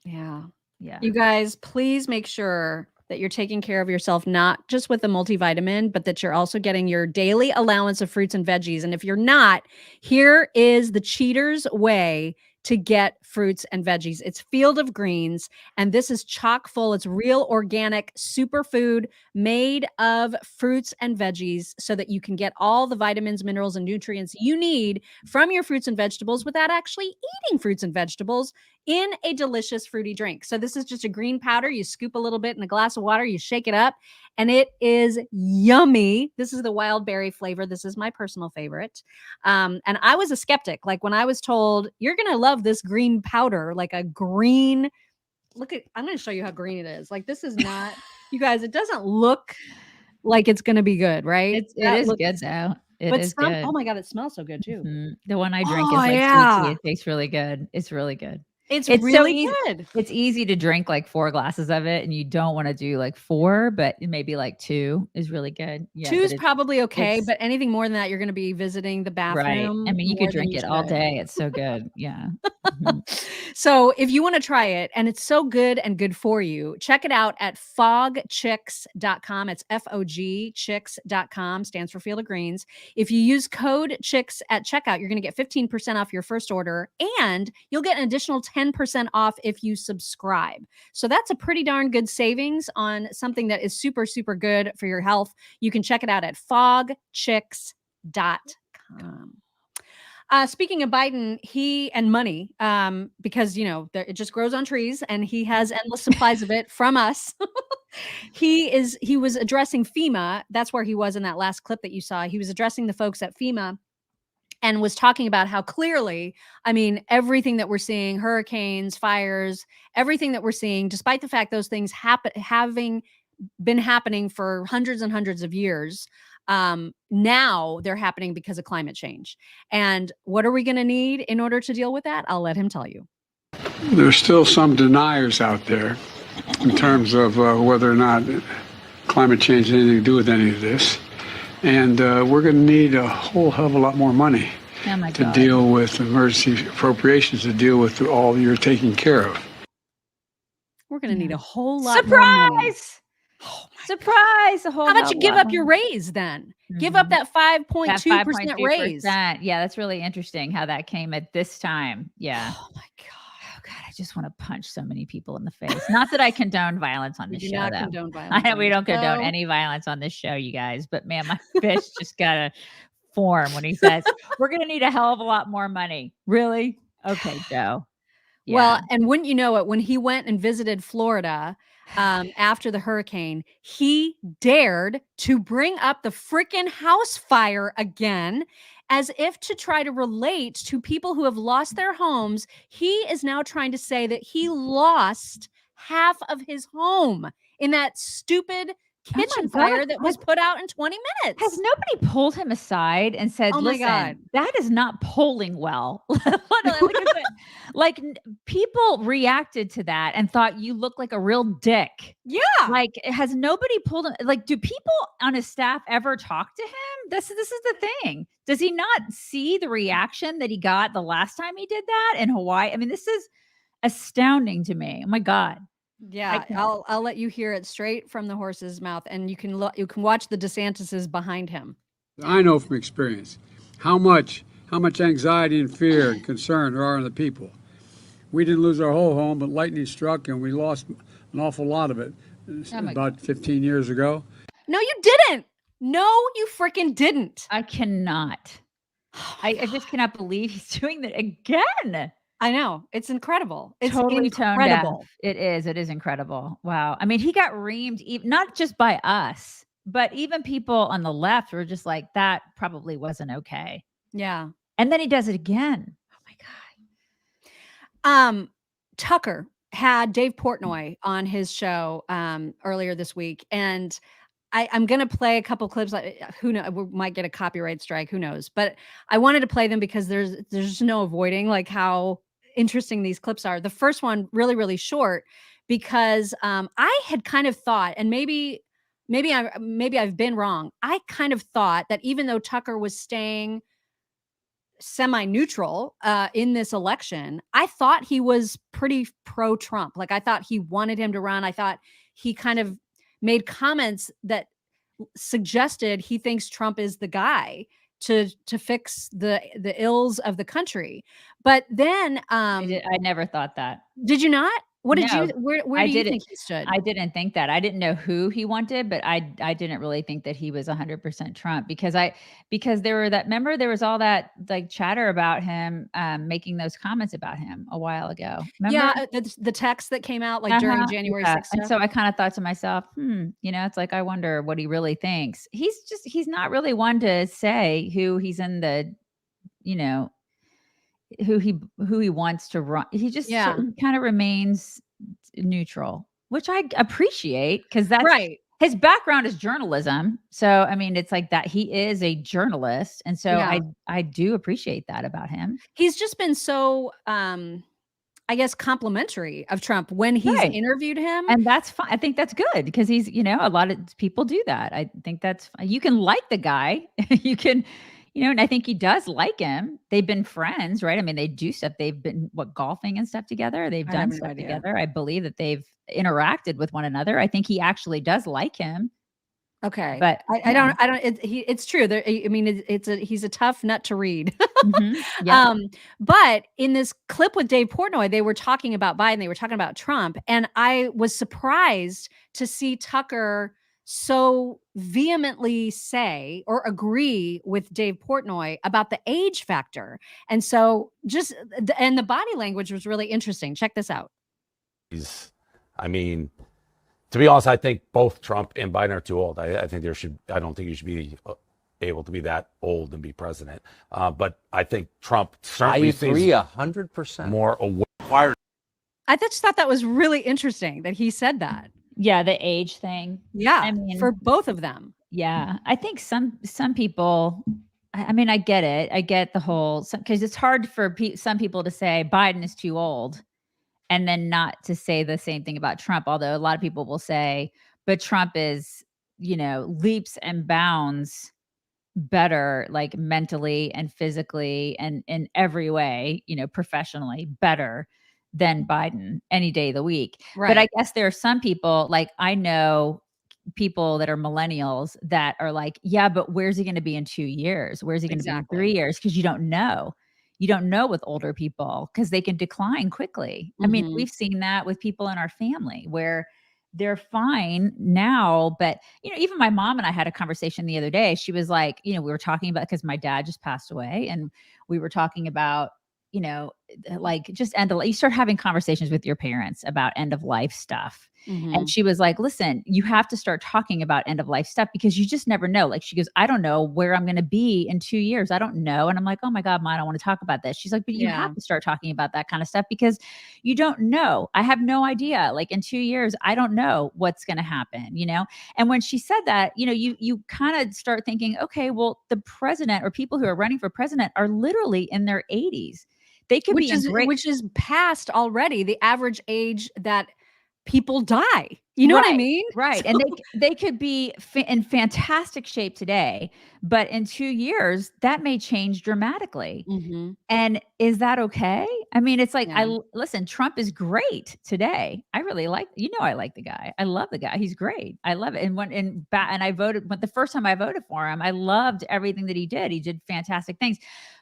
Yeah. Yeah. You guys, please make sure that you're taking care of yourself, not just with a multivitamin, but that you're also getting your daily allowance of fruits and veggies. And if you're not, here is the cheater's way to get fruits and veggies. It's Field of Greens, and this is chock full. It's real organic superfood made of fruits and veggies so that you can get all the vitamins, minerals, and nutrients you need from your fruits and vegetables without actually eating fruits and vegetables in a delicious fruity drink. So this is just a green powder. You scoop a little bit in a glass of water, you shake it up, and it is yummy. This is the wild berry flavor. This is my personal favorite. And I was a skeptic. Like when I was told, you're going to love this green powder, like a green, I'm going to show you how green it is. Like this is not, you guys, it doesn't look like it's going to be good, right? It is good though. It is good. Oh my God, it smells so good too. Mm-hmm. The one I drink is like sweet tea. It tastes really good. It's really good. It's really good. It's easy to drink like 4 glasses of it, and you don't want to do like 4, but maybe like 2 is really good. Yeah, 2 is probably okay, but anything more than that, you're going to be visiting the bathroom. Right. I mean, you could drink it all day. It's so good. Yeah. Mm-hmm. So if you want to try it and it's so good and good for you, check it out at fogchicks.com. It's FOG chicks.com, stands for Field of Greens. If you use code CHICKS at checkout, you're going to get 15% off your first order, and you'll get an additional 10% off if you subscribe. So that's a pretty darn good savings on something that is super, super good for your health. You can check it out at fogchicks.com. Speaking of Biden, he and money, because, you know, it just grows on trees and he has endless supplies of it from us. He was addressing FEMA. That's where he was in that last clip that you saw. He was addressing the folks at FEMA and was talking about how clearly, I mean, everything that we're seeing, hurricanes, fires, everything that we're seeing, despite the fact those things having been happening for hundreds and hundreds of years, now they're happening because of climate change. And what are we going to need in order to deal with that? I'll let him tell you. There's still some deniers out there in terms of whether or not climate change has anything to do with any of this. And we're going to need a whole hell of a lot more money to deal with emergency appropriations, to deal with all you're taking care of. We're going to need a whole lot more money. Surprise! How about you give up your raise then? Mm-hmm. Give up that 5.2% raise. Yeah, that's really interesting how that came at this time. Yeah. Oh my God. Oh God, I just want to punch so many people in the face. Not that I condone violence on this show, though. Condone violence we don't condone any violence on this show, you guys. But man, my fist just got to form when he says, we're going to need a hell of a lot more money. Really? Okay, Joe. Yeah. Well, and wouldn't you know it, when he went and visited Florida after the hurricane, he dared to bring up the freaking house fire again, as if to try to relate to people who have lost their homes. He is now trying to say that he lost half of his home in that stupid kitchen fire that was put out in 20 minutes. Has nobody pulled him aside and said, listen, that is not polling well? Like people reacted to that and thought you look like a real dick. Yeah. Like, has nobody pulled him? Like, do people on his staff ever talk to him? This is the thing. Does he not see the reaction that he got the last time he did that in Hawaii? I mean, this is astounding to me. Oh my God. Yeah, I'll let you hear it straight from the horse's mouth, and you can watch the DeSantis's behind him. I know from experience how much anxiety and fear and concern there are in the people. We didn't lose our whole home, but lightning struck and we lost an awful lot of it about 15 years ago. No, you didn't. No, you freaking didn't. I cannot. I just cannot believe he's doing that again. I know. It's incredible. It's totally incredible. Tone deaf. It is incredible. Wow. I mean, he got reamed, not just by us, but even people on the left were just like, that probably wasn't okay. Yeah. And then he does it again. Oh my God. Tucker had Dave Portnoy on his show earlier this week, and I'm going to play a couple clips. Who knows? We might get a copyright strike. Who knows? But I wanted to play them because there's no avoiding like how interesting these clips are. The first one really, really short because I had kind of thought, and maybe I've been wrong. I kind of thought that even though Tucker was staying semi-neutral in this election, I thought he was pretty pro-Trump. Like I thought he wanted him to run. I thought he kind of made comments that suggested he thinks Trump is the guy to fix the ills of the country. But then I never thought that. Did you not? What did No, you where do you think he stood? I didn't think that. I didn't know who he wanted, but I didn't really think that he was 100% Trump because there was all that like chatter about him making those comments about him a while ago. Remember? Yeah, the text that came out like during January 6th. And so I kind of thought to myself, it's like I wonder what he really thinks. He's not really one to say who he's in the, who he wants to run. He just kind of remains neutral, which I appreciate because that's right. His background is journalism. So, I mean, it's like that he is a journalist. And so I do appreciate that about him. He's just been so, I guess, complimentary of Trump when he's interviewed him. And that's fine. I think that's good because he's, a lot of people do that. I think that's fine. You can like the guy. You can, and I think he does like him. They've been friends, right? I mean, they do stuff. They've been golfing and stuff together. They've done stuff together. I believe that they've interacted with one another. I think he actually does like him. Okay. But I don't, it's true. He's a tough nut to read. Yeah. But in this clip with Dave Portnoy, they were talking about Biden, they were talking about Trump. And I was surprised to see Tucker so vehemently say or agree with Dave Portnoy about the age factor. And so and the body language was really interesting. Check this out. I mean, to be honest, I think both Trump and Biden are too old. I don't think you should be able to be that old and be president. But I think Trump certainly seems 100% more aware. I just thought that was really interesting that he said that. Yeah, the age thing. Yeah, I mean, for both of them. Yeah, I think some people. I mean, I get it. I get the whole because it's hard for some people to say Biden is too old, and then not to say the same thing about Trump. Although a lot of people will say, but Trump is, leaps and bounds better, like mentally and physically and in every way, professionally better than Biden any day of the week. Right. But I guess there are some people, like I know people that are millennials that are like, yeah, but where's he going to be in 2 years? Where's he going to be in 3 years? Because you don't know. You don't know with older people because they can decline quickly. I mean, we've seen that with people in our family where they're fine now, but even my mom and I had a conversation the other day. She was like, we were talking about because my dad just passed away, and we were talking about like just you start having conversations with your parents about end of life stuff. And she was like, listen, you have to start talking about end of life stuff because you just never know. Like she goes, I don't know where I'm going to be in 2 years. I don't know. And I'm like, oh my God, Mom, I don't want to talk about this. She's like, but you have to start talking about that kind of stuff because you don't know. I have no idea. Like in 2 years, I don't know what's going to happen, And when she said that, you kind of start thinking, okay, well, the president or people who are running for president are literally in their 80s. They could which is past already the average age that people die. You know what I Right, mean? right. So, And they could be in fantastic shape today, but in 2 years, that may change dramatically. Mhm. And is that okay? I mean, it's like, Yeah. listen, Trump is great today. I really like, I like the guy. I love the guy. He's great. I love it. And I voted, but the first time I voted for him, I loved everything that he did. He did fantastic things.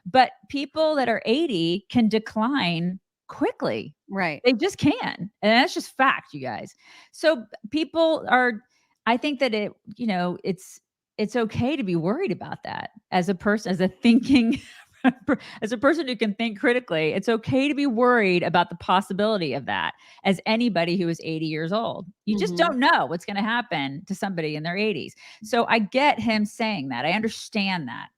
But people that are 80 can decline quickly. Right. They just can. And that's just fact, you guys. So I think that it's okay to be worried about that as a person, as a thinking as a person who can think critically. It's okay to be worried about the possibility of that, as anybody who is 80 years old. You just don't know what's going to happen to somebody in their 80s. So I get him saying that. I understand that.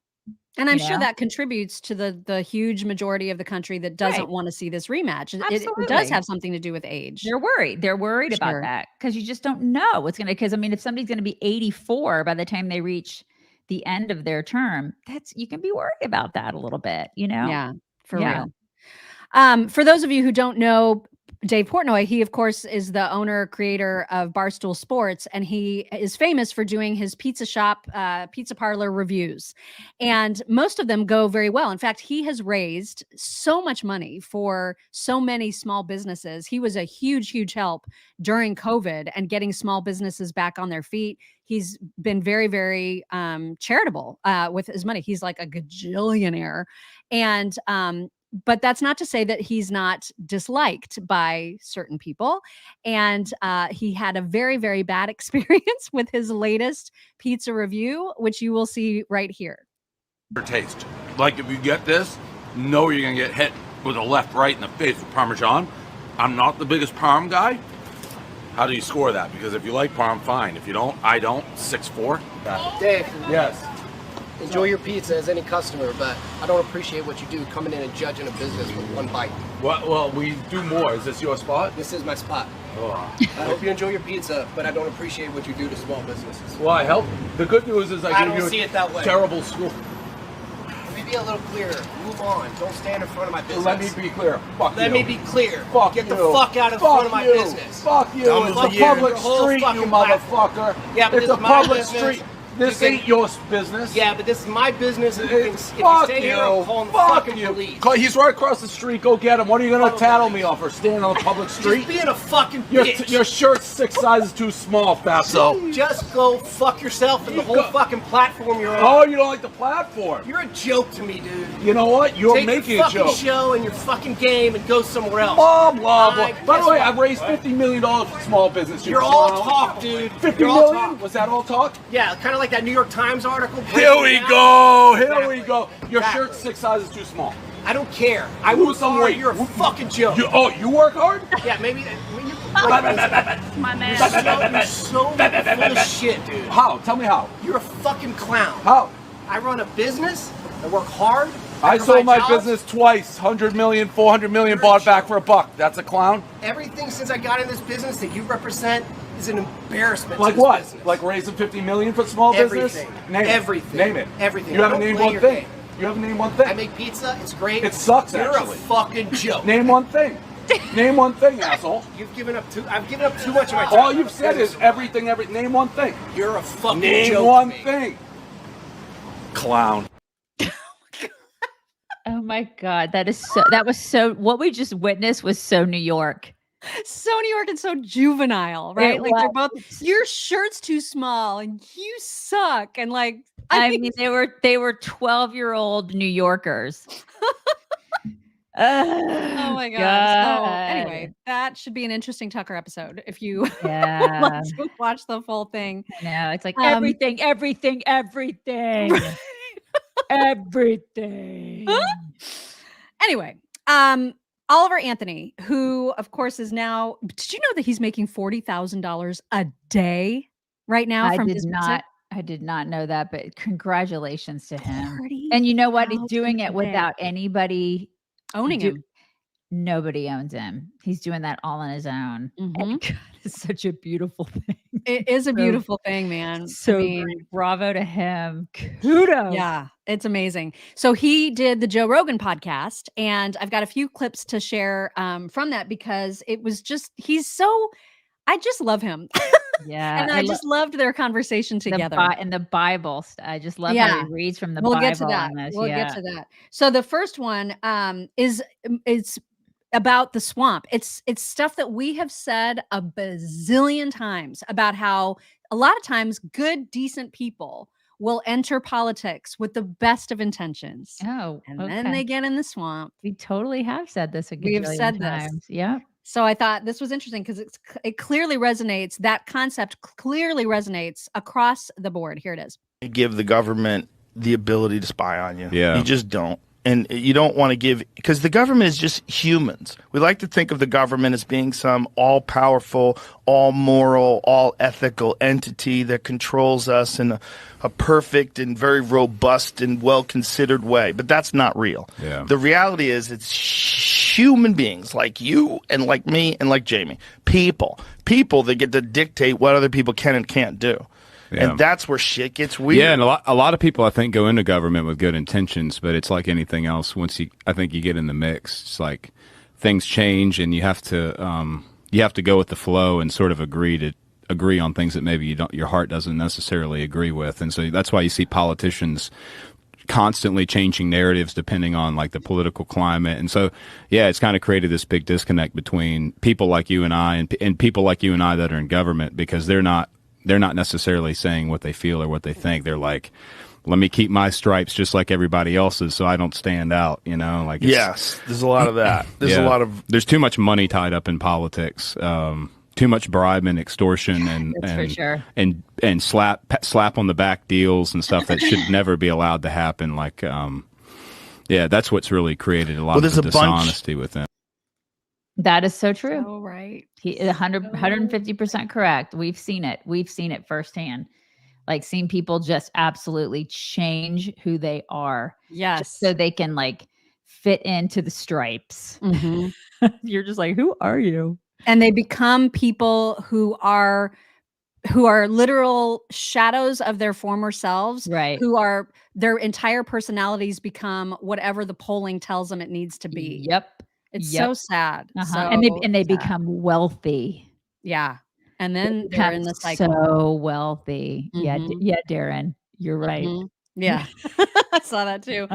And I'm sure that contributes to the huge majority of the country that doesn't want to see this rematch. It does have something to do with age. They're worried. They're worried about that because you just don't know what's going to, because I mean, if somebody's going to be 84 by the time they reach the end of their term, you can be worried about that a little bit, Yeah, for real. For those of you who don't know Dave Portnoy, he of course is the owner creator of Barstool Sports, and he is famous for doing his pizza parlor reviews, and most of them go very well. In fact, he has raised so much money for so many small businesses. He was a huge help during COVID and getting small businesses back on their feet. He's been very, very charitable with his money. He's like a gajillionaire, and but that's not to say that he's not disliked by certain people. And he had a very, very bad experience with his latest pizza review, which you will see right here. Taste. Like if you get this, know you're going to get hit with a left, right in the face with Parmesan. I'm not the biggest Parm guy. How do you score that? Because if you like Parm, fine. If you don't, I don't. 6-4. Dave. Yes. Enjoy your pizza as any customer, but I don't appreciate what you do coming in and judging a business with one bite. Well, we do more. Is this your spot? This is my spot. Oh. I hope you enjoy your pizza, but I don't appreciate what you do to small businesses. Well, I help. The good news is I give you a terrible school. Maybe a little clearer. Move on. Don't stand in front of my business. Let me be clear. Fuck you. Let me be clear. Fuck Get you. the fuck out of front of my business. Fuck you. It's a public street, you motherfucker. Yeah, but it's a public street. This ain't your business. Yeah, but this is my business. And if you stay here, I'm calling the fucking police. He's right across the street. Go get him. What are you going to tattle me off for standing on a public street? Just being a fucking bitch. Your shirt's 6 sizes too small, Fatso. Just go fuck yourself and the whole fucking platform you're on. Oh, you don't like the platform? You're a joke to me, dude. You know what? You're Take making your a joke. fucking show and your fucking game and go somewhere else. Blah, blah, blah. By the way, I've raised $50 million for small business. You're all talk, dude. $50 million? Was that all talk? Yeah, kind of like that New York Times article. Here we go. Here we go. Your shirt's 6 sizes too small. I don't care. I work hard. You're a fucking joke. You work hard? Yeah, maybe. My man. You're so full of shit, dude. How? Tell me how. You're a fucking clown. How? I run a business. I work hard. I sold my business twice. 100 million, 400 million, bought back for $1. That's a clown? Everything since I got in this business that you represent is an embarrassment. Like to this what? business. Like raising 50 million for small business? Name Everything. It. Name it. Everything. You haven't named one thing. You haven't named one thing. I make pizza. It's great. It sucks, You're actually. a fucking joke. Name one thing. Name one thing, asshole. I've given up too much of my time. All you've said is everything. Name one thing. You're a fucking Name joke. Name one thing. Clown. Oh my God. That was so, what we just witnessed was so New York. So New York and so juvenile, right? Like they're both, your shirt's too small and you suck. And like, I mean, they were 12-year-old New Yorkers. Oh my God. So anyway, that should be an interesting Tucker episode if you would like to watch the full thing. No, it's like everything. Everything. Anyway, Oliver Anthony, who of course is now, did you know that he's making $40,000 a day right now from his music? I did not know that, but congratulations to him. And you know what? He's doing it without anybody owning him. Nobody owns him. He's doing that all on his own. And God, it's such a beautiful thing. It is a beautiful thing, man. So bravo to him. Kudos. Yeah, it's amazing. So he did the Joe Rogan podcast, and I've got a few clips to share from that because it was just, he's so I just love him. Yeah. And I just loved their conversation together. And the Bible. I just love how he reads from the we'll Bible get to that. on this. We'll get to that. So the first one is about the swamp. It's stuff that we have said a bazillion times about how a lot of times good, decent people will enter politics with the best of intentions. Oh, and then they get in the swamp. We totally have said this a We've said times. this. Yeah. So I thought this was interesting because it clearly resonates. That concept clearly resonates across the board. Here it is. You give the government the ability to spy on you. Yeah. You just don't. And you don't want to give, because the government is just humans. We like to think of the government as being some all-powerful, all-moral, all-ethical entity that controls us in a perfect and very robust and well-considered way. But that's not real. Yeah. The reality is it's human beings like you and like me and like Jamie. People that get to dictate what other people can and can't do. Yeah. And that's where shit gets weird. Yeah, and a lot of people I think go into government with good intentions, but it's like anything else. Once I think you get in the mix, it's like things change, and you have to go with the flow and sort of agree on things that maybe your heart doesn't necessarily agree with. And so that's why you see politicians constantly changing narratives depending on like the political climate. And so, yeah, it's kind of created this big disconnect between people like you and I and people like you and I that are in government, because they're not necessarily saying what they feel or what they think. They're like, let me keep my stripes just like everybody else's so I don't stand out, like yes, there's a lot of that. There's too much money tied up in politics. Too much bribe and extortion and for sure. and slap on the back deals and stuff that should never be allowed to happen. Like that's what's really created a lot of the dishonesty with them. That is so true. Oh, right. He is 150% correct. We've seen it. We've seen it firsthand. Like seeing people just absolutely change who they are. Yes. Just so they can like fit into the stripes. Mm-hmm. You're just like, who are you? And they become people who are literal shadows of their former selves. Right. Who are, their entire personalities become whatever the polling tells them it needs to be. Yep. It's so sad. So and they sad. become wealthy. Yeah. And then they're in the cycle. So wealthy. Mm-hmm. Yeah, Darren, you're right. Mm-hmm. Yeah. I saw that too.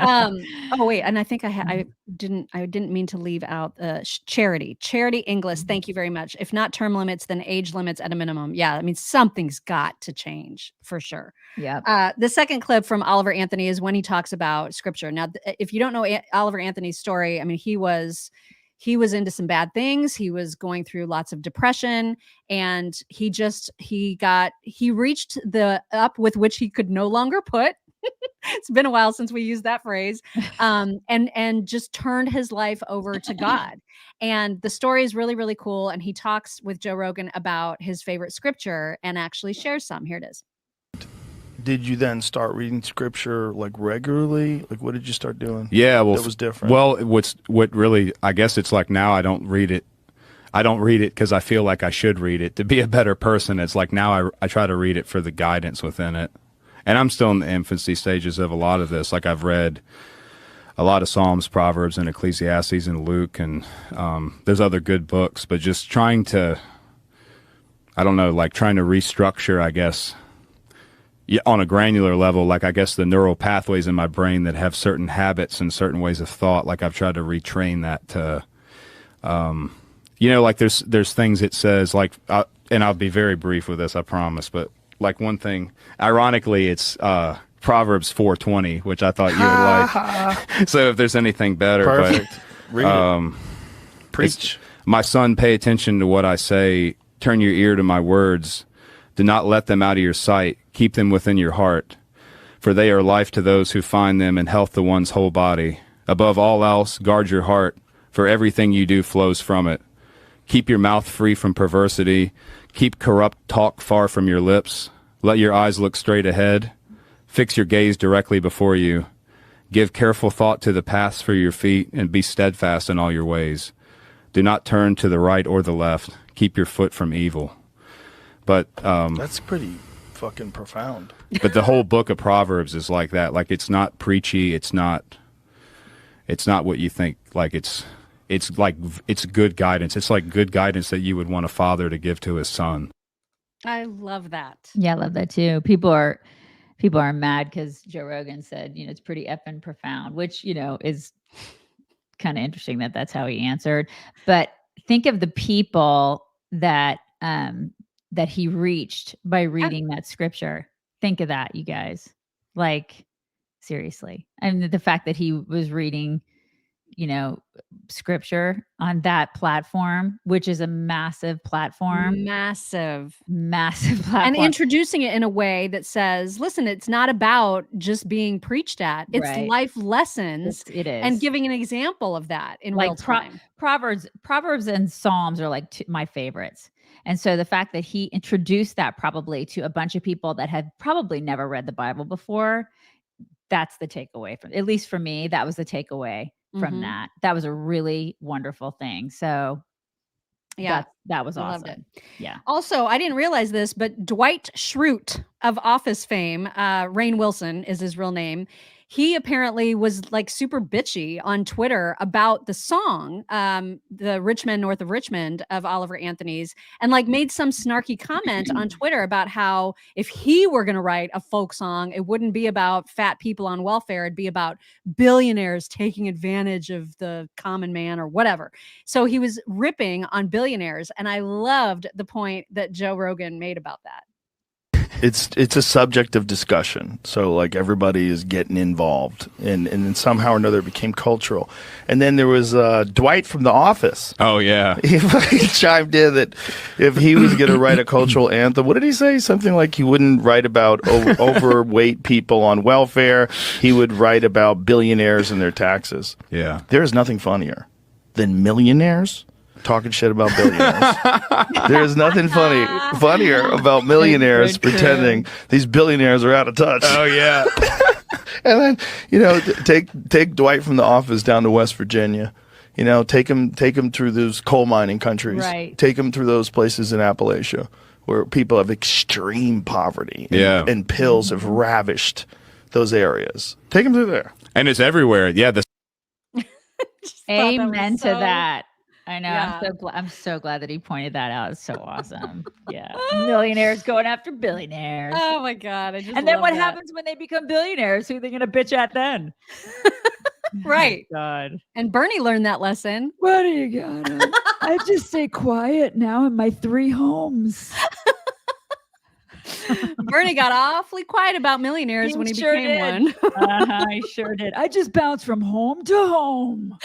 Oh wait, and I think I didn't mean to leave out charity Inglis. Thank you very much. If not term limits, then age limits at a minimum. Yeah, I mean something's got to change for sure. Yeah. The second clip from Oliver Anthony is when he talks about scripture. Now, if you don't know Oliver Anthony's story, I mean he was into some bad things. He was going through lots of depression, and he reached the up with which he could no longer put. It's been a while since we used that phrase. And just turned his life over to God. And the story is really, really cool. And he talks with Joe Rogan about his favorite scripture and actually shares some. Here it is. Did you then start reading scripture like regularly? Like what did you start doing? Yeah, well, that was different. Well, what really, I guess it's like now I don't read it. I don't read it because I feel like I should read it to be a better person. It's like now I try to read it for the guidance within it. And I'm still in the infancy stages of a lot of this. Like I've read a lot of Psalms, Proverbs, and Ecclesiastes, and Luke, and there's other good books. But just trying to, I don't know, like trying to restructure, I guess, on a granular level, like I guess the neural pathways in my brain that have certain habits and certain ways of thought. Like I've tried to retrain that to, like there's things it says like, and I'll be very brief with this, I promise, but. Like one thing, ironically, it's Proverbs 4:20, which I thought you would like. So if there's anything better, perfect. Read it. Preach. My son, pay attention to what I say. Turn your ear to my words. Do not let them out of your sight. Keep them within your heart, for they are life to those who find them and health to one's whole body. Above all else, guard your heart, for everything you do flows from it. Keep your mouth free from perversity. Keep corrupt talk far from your lips. Let your eyes look straight ahead. Fix your gaze directly before you. Give careful thought to the paths for your feet, and be steadfast in all your ways. Do not turn to the right or the left. Keep your foot from evil. But that's pretty fucking profound. But the whole book of Proverbs is like that. Like it's not preachy. It's not what you think. Like it's it's like it's good guidance. It's like good guidance that you would want a father to give to his son. I love that. Yeah, I love that too. People are mad because Joe Rogan said, it's pretty effing profound, which, is kind of interesting that that's how he answered. But think of the people that he reached by reading that scripture. Think of that, you guys. Like, seriously. And the fact that he was reading, scripture on that platform, which is a massive platform. Massive platform. And introducing it in a way that says, listen, it's not about just being preached at. It's Right. life lessons. It is. And giving an example of that in real time. Proverbs and Psalms are like my favorites. And so the fact that he introduced that probably to a bunch of people that had probably never read the Bible before, that's the takeaway from, at least for me, that was the takeaway from that. That was a really wonderful thing. So yeah, that was I awesome. loved it. Yeah. Also, I didn't realize this, but Dwight Schrute of Office fame, Rainn Wilson is his real name. He apparently was like super bitchy on Twitter about the song, The Rich Men North of Richmond of Oliver Anthony's, and like made some snarky comment on Twitter about how if he were going to write a folk song, it wouldn't be about fat people on welfare. It'd be about billionaires taking advantage of the common man or whatever. So he was ripping on billionaires. And I loved the point that Joe Rogan made about that. It's a subject of discussion. So like everybody is getting involved, and then somehow or another it became cultural. And then there was Dwight from The Office. Oh yeah, he chimed in that if he was going to write a cultural anthem, what did he say? Something like he wouldn't write about overweight people on welfare. He would write about billionaires and their taxes. Yeah, there is nothing funnier than millionaires talking shit about billionaires. There's nothing funnier about millionaires pretending these billionaires are out of touch. Oh yeah. And then take Dwight from The Office down to West Virginia. Take him through those coal mining countries. Right. Take him through those places in Appalachia where people have extreme poverty. And pills have ravished those areas. Take him through there. And it's everywhere. Yeah. Amen to that. I know. Yeah. I'm so glad that he pointed that out. It's so awesome. Yeah. Millionaires going after billionaires. Oh my God. And then what happens when they become billionaires? Who are they going to bitch at then? Right. Oh God. And Bernie learned that lesson. What do you got? I just stay quiet now in my 3 homes. Bernie got awfully quiet about millionaires when he became one. He sure did. I just bounce from home to home.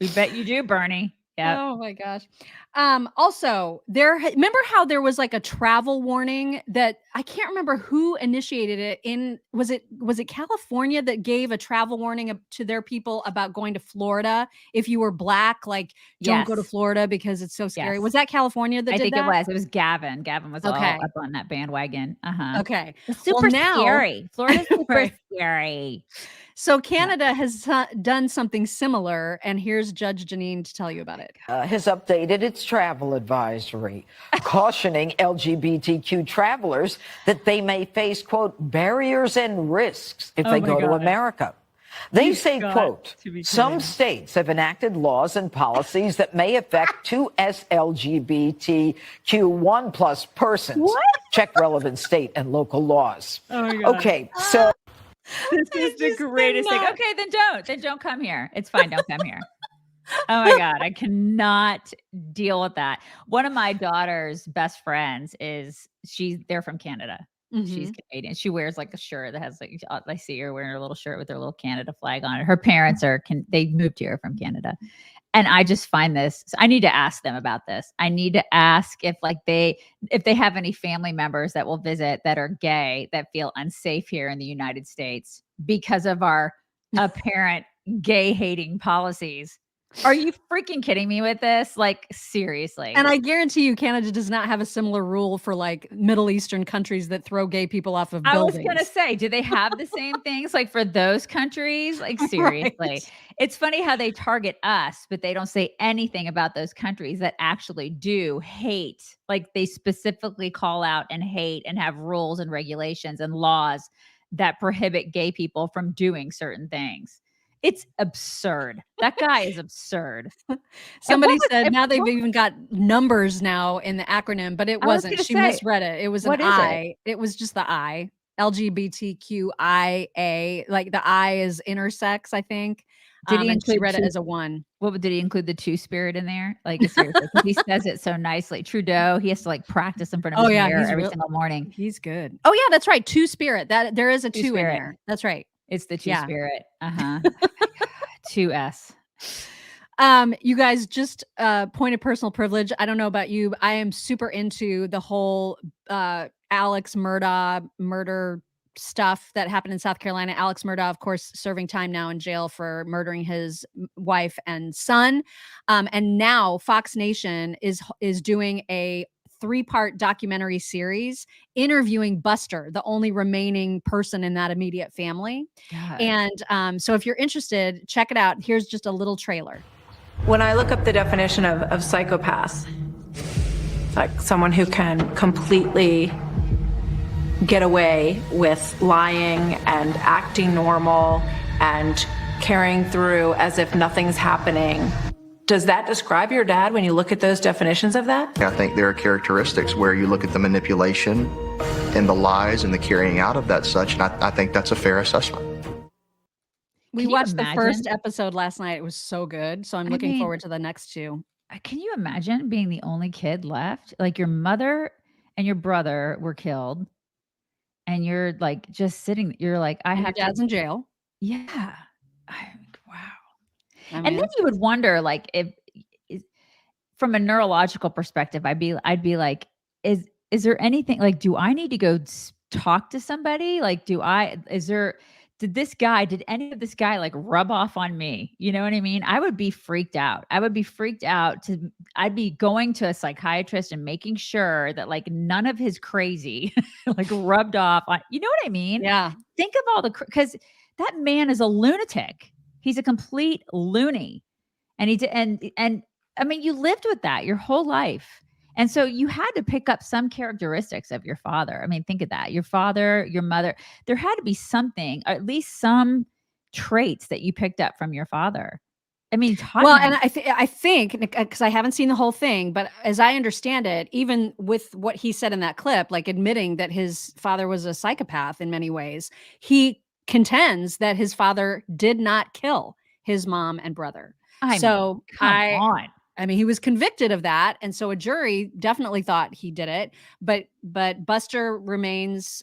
We bet you do, Bernie. Yeah. Oh my gosh. Also, remember how there was like a travel warning that I can't remember who initiated it was it California that gave a travel warning to their people about going to Florida if you were Black, like don't go to Florida because it's so scary. Was that California that I did think that? it was Gavin. Gavin was all up on that bandwagon. Okay. It's super scary. Florida's super scary. So Canada has done something similar, and here's Judge Janine to tell you about it. Has updated its travel advisory, cautioning LGBTQ travelers that they may face, quote, barriers and risks if they go to America. They say, quote, some states have enacted laws and policies that may affect 2S LGBTQ1 plus persons. What? Check relevant state and local laws. Oh my God. Okay, so... This is the greatest thing. Okay, then don't come here. It's fine. Don't come here. Oh my God. I cannot deal with that. One of my daughter's best friends they're from Canada. Mm-hmm. She's Canadian. She wears like a shirt that has like, I see her wearing her little shirt with her little Canada flag on it. Her parents they moved here from Canada. And I just find this, I need to ask them about this. I need to ask if they have any family members that will visit that are gay that feel unsafe here in the United States because of our apparent gay hating policies. Are you freaking kidding me with this? Like, seriously. And I guarantee you Canada does not have a similar rule for like Middle Eastern countries that throw gay people off of buildings. I was going to say, do they have the same things like for those countries? Like, seriously. Right. It's funny how they target us, but they don't say anything about those countries that actually do hate. Like, they specifically call out and hate and have rules and regulations and laws that prohibit gay people from doing certain things. It's absurd. That guy is absurd. Somebody said now they've even got numbers now in the acronym, but it wasn't. She misread it. It was an I. It was just the I. LGBTQIA. Like the I is intersex, I think. Did he include read it as a 1? What did he include the two-spirit in there? Like seriously, he says it so nicely. Trudeau, he has to like practice in front of his mirror every single morning. He's good. Oh yeah, that's right. Two-spirit. That there is a 2 in there. That's right. It's the two-spirit. Uh-huh. 2S. You guys, just point of personal privilege. I don't know about you, but I am super into the whole Alex Murdaugh murder stuff that happened in South Carolina. Alex Murdaugh, of course, serving time now in jail for murdering his wife and son. And now Fox Nation is doing a 3-part documentary series interviewing Buster, the only remaining person in that immediate family. God. And so if you're interested, check it out. Here's just a little trailer. When I look up the definition of psychopath, like someone who can completely get away with lying and acting normal and carrying through as if nothing's happening. Does that describe your dad when you look at those definitions of that? I think there are characteristics where you look at the manipulation and the lies and the carrying out of that such, and I think that's a fair assessment. We watched the first episode last night. It was so good. So I'm looking forward to the next 2. Can you imagine being the only kid left? Like your mother and your brother were killed. And you're like just sitting, you're like, your dad's in jail. Yeah. Wow. And then you would wonder, like, if from a neurological perspective, I'd be like, is there anything like, do I need to go talk to somebody? Like, did any of this guy like rub off on me? You know what I mean? I would be freaked out. I'd be going to a psychiatrist and making sure that like none of his crazy like rubbed off on, you know what I mean? Yeah. Think of all because that man is a lunatic. He's a complete loony. And I mean, you lived with that your whole life. And so you had to pick up some characteristics of your father. I mean, think of that. Your father, your mother, there had to be something, or at least some traits that you picked up from your father. I mean, and I think, because I haven't seen the whole thing, but as I understand it, even with what he said in that clip, like admitting that his father was a psychopath in many ways, he contends that his father did not kill his mom and brother. Come on. I mean, he was convicted of that. And so a jury definitely thought he did it. But Buster remains,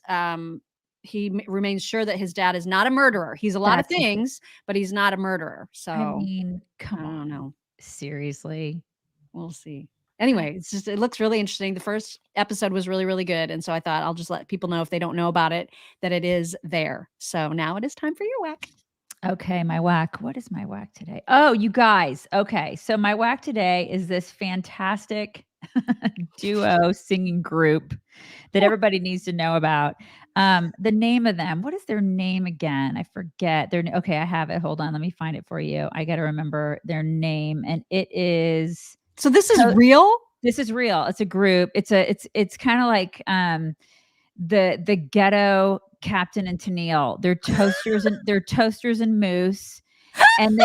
he remains sure that his dad is not a murderer. He's a lot of things, but he's not a murderer. So, I mean, come on. I don't know. Seriously. We'll see. Anyway, it looks really interesting. The first episode was really, really good. And so I thought I'll just let people know if they don't know about it, that it is there. So now it is time for your whack. Okay, my whack. What is my whack today? Oh, you guys. Okay, so my whack today is this fantastic duo singing group that everybody needs to know about. The name of them. What is their name again? I forget. Okay, I have it. Hold on. Let me find it for you. I got to remember their name, and it is. So this is real? This is real. It's a group. It's kind of like the ghetto Captain and Tennille. They're toasters and moose, and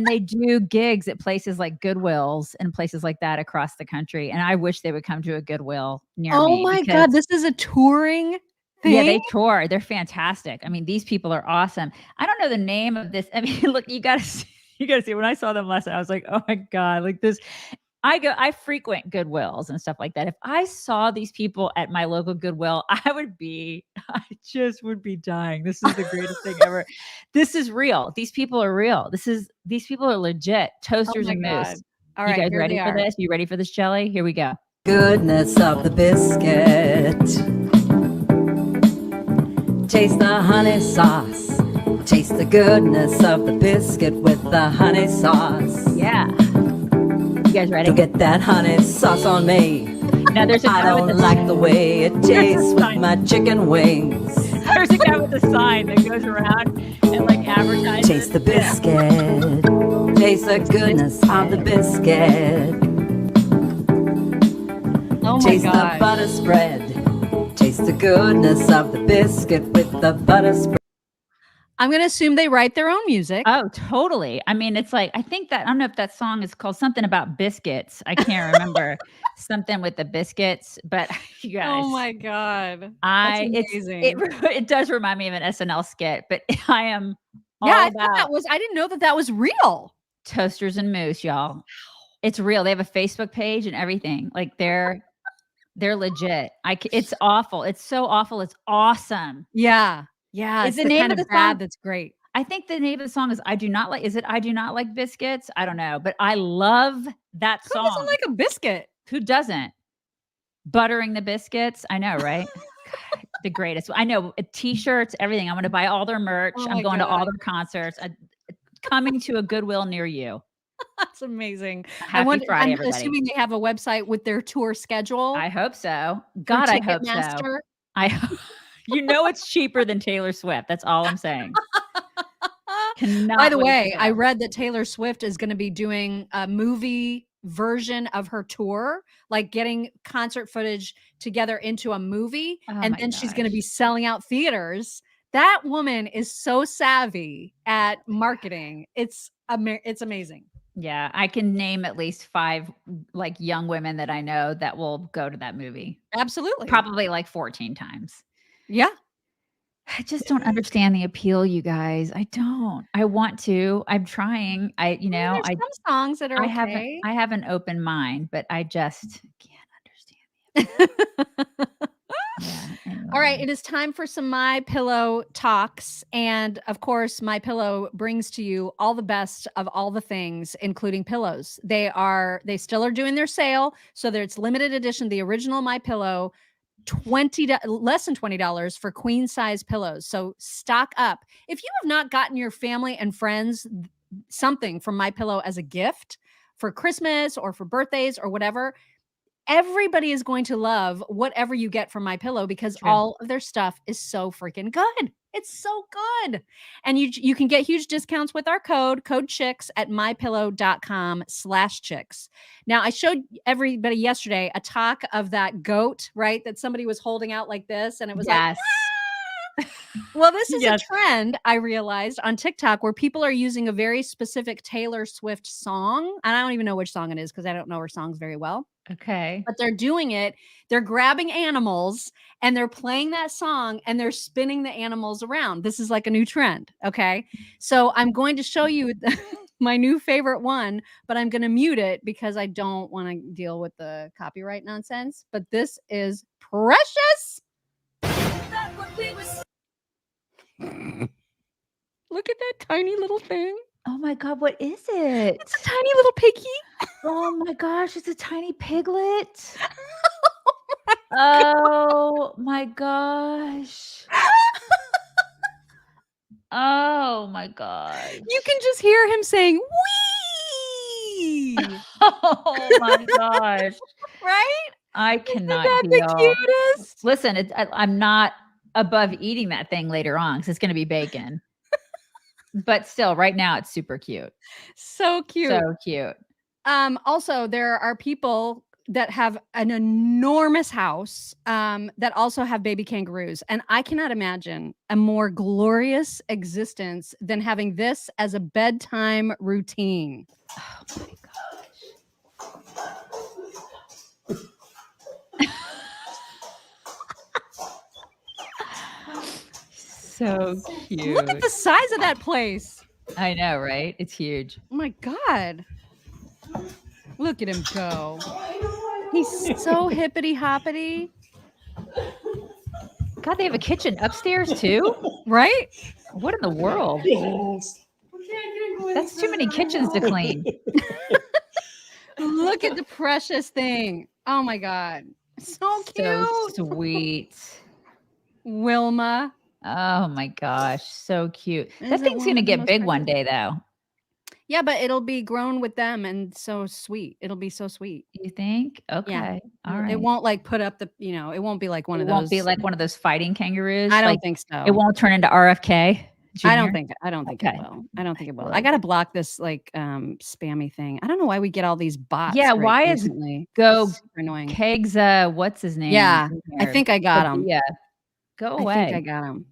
they do gigs at places like Goodwills and places like that across the country. And I wish they would come to a Goodwill near me. Oh my God, this is a touring thing? Yeah, they tour. They're fantastic. I mean, these people are awesome. I don't know the name of this. I mean, look, you gotta see. When I saw them last night, I was like, oh my God, like this. I frequent Goodwills and stuff like that. If I saw these people at my local Goodwill, I just would be dying. This is the greatest thing ever. This is real. These people are real. These people are legit. Toasters and moose. All right, you guys ready for this? You ready for this, Jelly? Here we go. Goodness of the biscuit. Taste the honey sauce. Taste the goodness of the biscuit with the honey sauce. Yeah. You guys ready? To get that honey sauce on me. Now there's a guy I don't like the way it tastes with my chicken wings. There's a guy with a sign that goes around and like advertises. Taste the biscuit. Taste the goodness of the biscuit. Oh my Taste God. the butter spread. Taste the goodness of the biscuit with the butter spread. I'm going to assume they write their own music. Oh, totally. I mean, it's like, I think that, I don't know if that song is called something about biscuits. I can't remember something with the biscuits, but you guys. Oh my God. That's amazing. It does remind me of an SNL skit, but I am all I about thought I didn't know that was real. Toasters and Moose, y'all. It's real. They have a Facebook page and everything. Like they're legit. It's awful. It's so awful. It's awesome. Yeah. Yeah. Is It's the name kind of the bad song? that's great. I think the name of the song is I Do Not Like Biscuits? I don't know, but I love that song. Who doesn't like a biscuit? Who doesn't? Buttering the biscuits. I know, right? God, the greatest. I know, t-shirts, everything. I'm going to buy all their merch. Oh I'm my going to all God. their concerts. Coming to a Goodwill near you. That's amazing. Happy Friday, I'm everybody. assuming they have a website with their tour schedule. I hope so. God, I hope so. Ticketmaster. You know it's cheaper than Taylor Swift. That's all I'm saying. By the way, I read that Taylor Swift is going to be doing a movie version of her tour, like getting concert footage together into a movie, and then she's going to be selling out theaters. That woman is so savvy at marketing. It's amazing. Yeah, I can name at least 5 like young women that I know that will go to that movie. Absolutely. Probably like 14 times. Yeah. I just don't understand the appeal, you guys. I don't. I want to. I'm trying. There's some songs that are okay. I have an open mind, but I just can't understand the appeal. All right, it is time for some My Pillow talks, and of course, My Pillow brings to you all the best of all the things, including pillows. They still are doing their sale, so it's limited edition. The original My Pillow, less than $20 for queen size pillows. So stock up. If you have not gotten your family and friends something from My Pillow as a gift for Christmas or for birthdays or whatever, everybody is going to love whatever you get from My Pillow because all of their stuff is so freaking good. It's so good. And you can get huge discounts with our code CHICKS at mypillow.com/chicks. Now, I showed everybody yesterday a talk of that goat, right? That somebody was holding out like this, and it was like, well, this is a trend, I realized, on TikTok where people are using a very specific Taylor Swift song. And I don't even know which song it is because I don't know her songs very well. Okay. But they're doing it. They're grabbing animals and they're playing that song and they're spinning the animals around. This is like a new trend. Okay. So I'm going to show you my new favorite one, but I'm going to mute it because I don't want to deal with the copyright nonsense. But this is precious. Look at that tiny little thing. Oh my God, what is it? It's a tiny little piggy. Oh my gosh, it's a tiny piglet. Oh my gosh. Oh my gosh. You can just hear him saying, wee. Oh my gosh. Right? I cannot Isn't deal. that the cutest? Listen, I'm not above eating that thing later on because it's going to be bacon. But still, right now it's super cute. So cute. So cute. Also, there are people that have an enormous house that also have baby kangaroos. And I cannot imagine a more glorious existence than having this as a bedtime routine. Oh my gosh. So cute. Look at the size of that place. I know, right? It's huge. Oh my God. Look at him go. He's so hippity hoppity. God, they have a kitchen upstairs too? Right? What in the world? That's too many kitchens to clean. Look at the precious thing. Oh my God. So cute. So sweet. Wilma. Oh my gosh. So cute. That thing's going to get big one day though. Yeah, but it'll be grown with them and so sweet. It'll be so sweet. You think? Okay. Yeah. All right. It won't like put up the, it won't be like one of those. It won't be like one of those fighting kangaroos. I don't like, think so. It won't turn into RFK. Jr.? I don't think it will. I don't think it will. I got to block this like spammy thing. I don't know why we get all these bots. Yeah. Why recently. Go super annoying. Kegs? What's his name? Yeah. I think I got him. Yeah. Go away. I think I got him.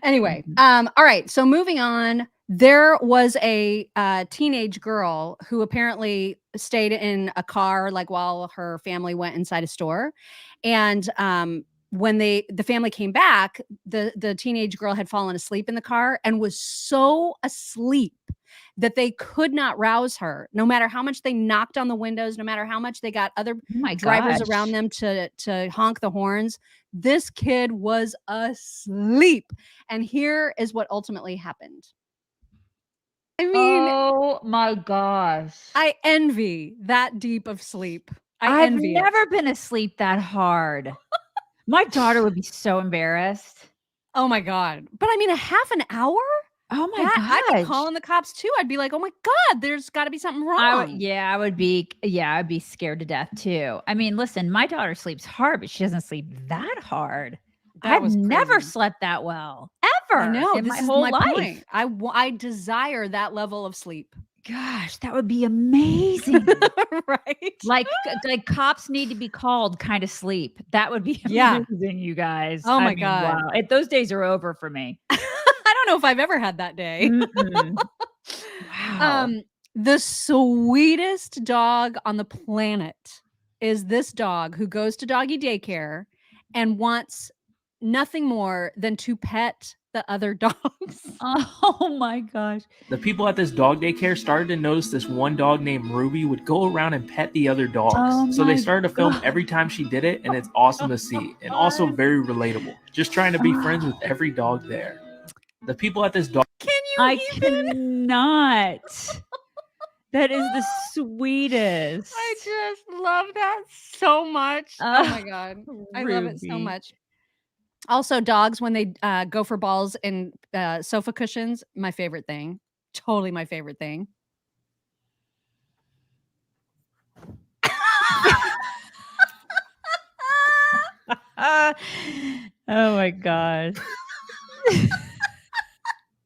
Anyway, all right. So moving on, there was a teenage girl who apparently stayed in a car like while her family went inside a store, and when the family came back, the teenage girl had fallen asleep in the car and was so asleep that they could not rouse her, no matter how much they knocked on the windows, no matter how much they got other drivers around them to honk the horns. This kid was asleep. And here is what ultimately happened. I mean, oh my gosh. I envy that deep of sleep. I've never been asleep that hard. My daughter would be so embarrassed. Oh my God. But I mean, a half an hour? Oh my I'd be gosh. calling the cops too. I'd be like, oh my God, there's got to be something wrong. I'd be scared to death too. I mean, listen, my daughter sleeps hard, but she doesn't sleep that hard. I've never slept that well, ever. I know, in this my is whole my life. point. I desire that level of sleep. Gosh, that would be amazing. Right? Like cops need to be called kind of sleep. That would be amazing, you guys. Oh my God. Wow. Those days are over for me. I don't know if I've ever had that day. Wow. The sweetest dog on the planet is this dog who goes to doggy daycare and wants nothing more than to pet the other dogs. Oh my gosh. The people at this dog daycare started to notice this one dog named Ruby would go around and pet the other dogs. Oh So they my started to film God. every time she did it, and it's awesome to see and also very relatable. Just trying to be friends with every dog there. The people at this dog I cannot. That is the sweetest. I just love that so much. Oh my God. I love it so Ruby. much. Also, dogs, when they go for balls in sofa cushions, my favorite thing. Totally my favorite thing. Oh my gosh.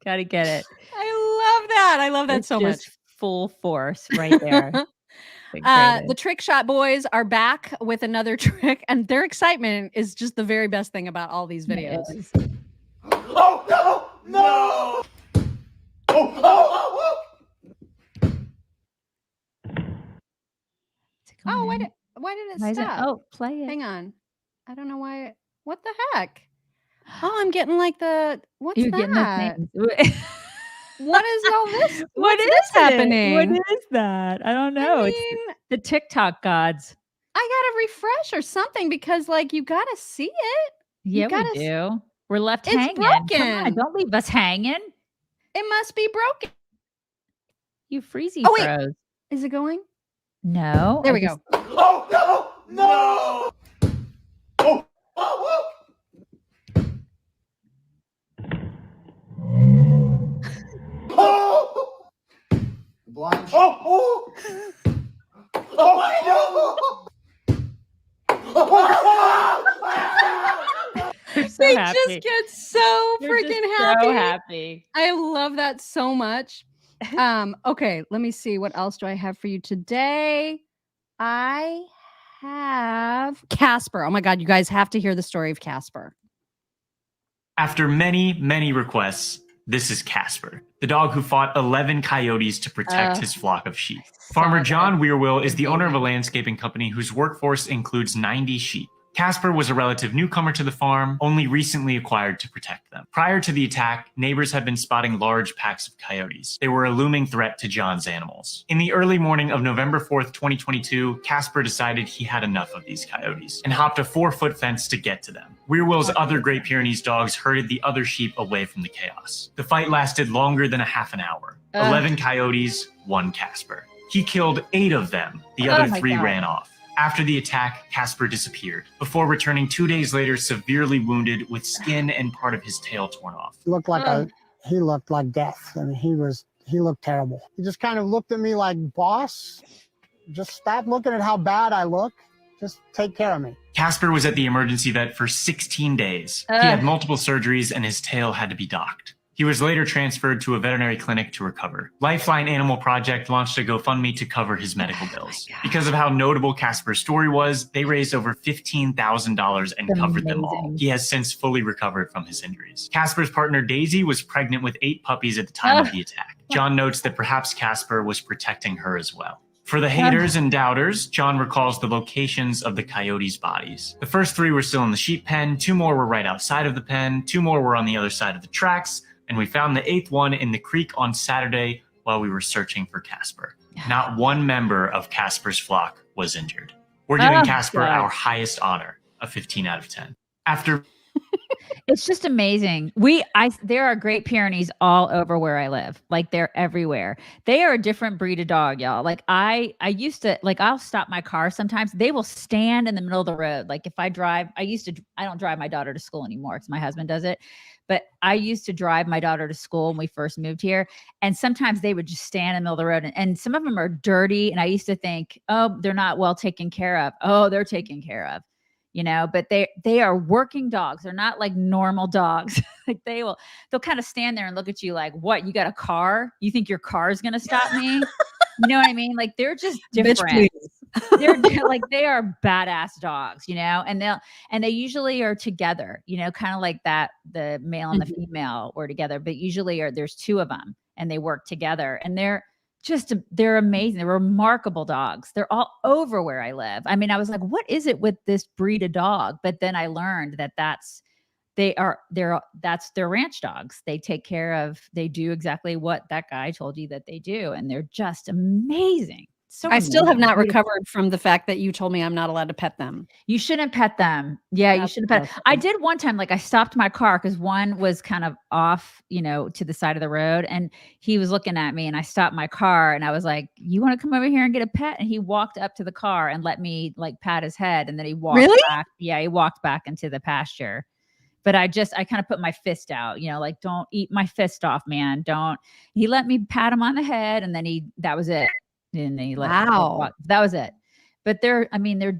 Gotta get it. I love that. I love that It's so much. just full force right there. The Trick Shot Boys are back with another trick, and their excitement is just the very best thing about all these videos. Oh, no! No! Oh! Oh, why did it Why is it- stop? oh, play it. Hang on. I don't know why. What the heck? Oh, I'm getting like what's You're that? getting the things. What is all this? What What's is this it? happening? What is that? I don't know. It's the TikTok gods. I gotta refresh or something because you gotta see it. Yeah, gotta we do. We're left It's hanging. Come on, broken. don't leave us hanging. It must be broken. You freezy Oh, wait. froze. Is it going? No. There I we just- go. Oh, no! No! Oh! Oh! Oh! Blind. Oh! Oh! Oh! They're so They happy. just get so They're freaking just happy. So happy. I love that so much. Okay, let me see. What else do I have for you today? I have Casper. Oh my God, you guys have to hear the story of Casper. After many, many requests, this is Casper, the dog who fought 11 coyotes to protect his flock of sheep. Farmer John Weirwill is the owner of a landscaping company whose workforce includes 90 sheep. Casper was a relative newcomer to the farm, only recently acquired to protect them. Prior to the attack, neighbors had been spotting large packs of coyotes. They were a looming threat to John's animals. In the early morning of November 4th, 2022, Casper decided he had enough of these coyotes and hopped a 4-foot fence to get to them. Weirwill's other Great Pyrenees dogs herded the other sheep away from the chaos. The fight lasted longer than a half an hour. 11 coyotes, 1 Casper. He killed 8 of them. The other 3 ran off. After the attack, Casper disappeared, before returning 2 days later severely wounded with skin and part of his tail torn off. He looked like death. I mean, he looked terrible. He just kind of looked at me like, boss, just stop looking at how bad I look. Just take care of me. Casper was at the emergency vet for 16 days. He had multiple surgeries and his tail had to be docked. He He was later transferred to a veterinary clinic to recover. Lifeline Animal Project launched a GoFundMe to cover his medical bills. Because of how notable Casper's story was, they raised over $15,000 and covered them all. He has since fully recovered from his injuries. Casper's partner Daisy was pregnant with 8 puppies at the time of the attack. John notes that perhaps Casper was protecting her as well. For the haters and doubters, John recalls the locations of the coyotes' bodies. The first 3 were still in the sheep pen, 2 more were right outside of the pen, 2 more were on the other side of the tracks, and we found the 8th one in the creek on Saturday while we were searching for Casper. Not one member of Casper's flock was injured. We're giving Casper our highest honor, a 15 out of 10. After It's just amazing. There are Great Pyrenees all over where I live. Like they're everywhere. They are a different breed of dog, y'all. Like I used to, like I'll stop my car sometimes. They will stand in the middle of the road. Like if I drive, I don't drive my daughter to school anymore because my husband does it. But I used to drive my daughter to school when we first moved here. And sometimes they would just stand in the middle of the road. And some of them are dirty. And I used to think, oh, they're not well taken care of. Oh, they're taken care of. But they are working dogs. They're not like normal dogs. Like they'll kind of stand there and look at you like, what, you got a car? You think your car is going to stop me? You know what I mean? Like they're just different. They're like, they are badass dogs, and they usually are together, kind of like that, the male and the female were together, but usually there's 2 of them and they work together and they're amazing. They're remarkable dogs. They're all over where I live. I mean, I was like, what is it with this breed of dog? But then I learned that's their ranch dogs. They do exactly what that guy told you that they do. And they're just amazing. So I still have not recovered from the fact that you told me I'm not allowed to pet them. You shouldn't pet them. Yeah, you shouldn't pet them. I did one time, like I stopped my car because one was kind of off, to the side of the road. And he was looking at me and I stopped my car and I was like, you want to come over here and get a pet? And he walked up to the car and let me like pat his head. And then he walked back. Yeah, he walked back into the pasture. But I kind of put my fist out, like, don't eat my fist off, man. Don't. He let me pat him on the head and then that was it. And they that was it. But they're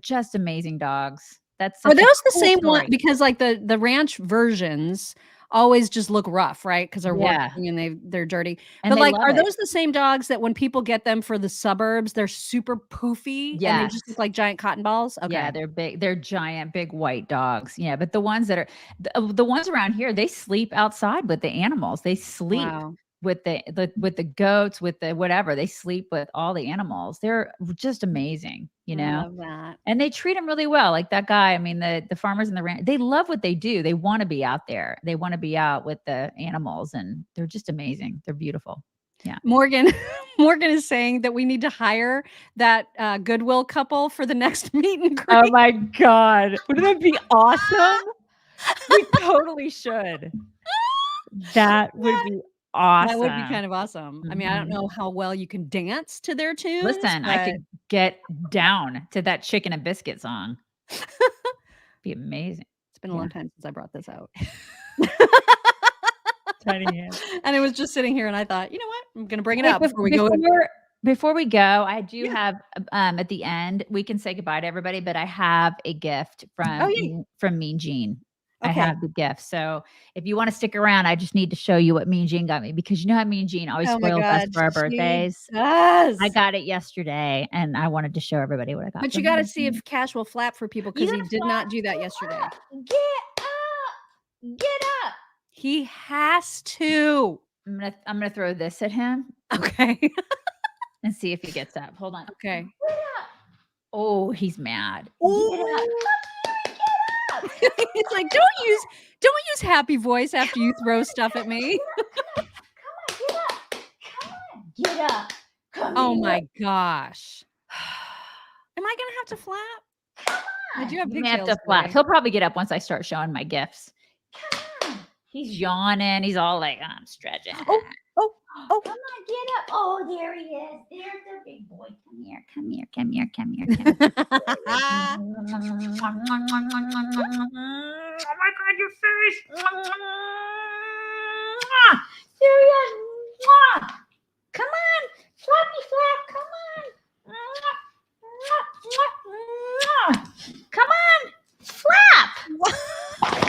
just amazing dogs. Are those the same one? Because like the ranch versions always just look rough, right? Because they're working and they're dirty. But like, are those the same dogs that when people get them for the suburbs, they're super poofy and they just look like giant cotton balls? Okay. Yeah, they're big. They're giant, big white dogs. Yeah, but the ones that are the ones around here, they sleep outside with the animals. They sleep. Wow. With the goats, with the whatever, they sleep with all the animals. They're just amazing, I love that. And they treat them really well. Like that guy, the farmers in the ranch, they love what they do. They want to be out there. They want to be out with the animals and they're just amazing. They're beautiful. Yeah. Morgan is saying that we need to hire that Goodwill couple for the next meet and greet. Oh my God. Wouldn't that be awesome? We totally should. That would be awesome. That would be kind of awesome. I mean, I don't know how well you can dance to their tunes. Listen, I could get down to that chicken and biscuit song. Be amazing. It's been a long time since I brought this out. Tiny hand. And it was just sitting here and I thought, you know what? I'm going to bring it up before we go. Before we go, I do have at the end, we can say goodbye to everybody, but I have a gift from Mean Gene. Okay. I have the gift. So if you want to stick around, I just need to show you what Mean Gene got me because you know how Mean Gene always spoils us for our birthdays. Yes. I got it yesterday and I wanted to show everybody what I got. But you got to see if Cash will flap for people because he did not do that yesterday. Get up. Get up. He has to. I'm gonna throw this at him. Okay. And see if he gets up. Hold on. Okay. Oh, he's mad. Get up. He's like, don't use happy voice after you throw stuff at me. Come on, get up. Oh my gosh. Am I gonna have to flap? Come on. I do have pigtails. Have to flap. He'll probably get up once I start showing my gifts. Come on. He's yawning. He's all like, I'm stretching. Oh. Come on, get up. Oh, there he is. There's the big boy. Come here. Oh my God, your face. There he is. Come on. Flappy flap. Come on. Flap.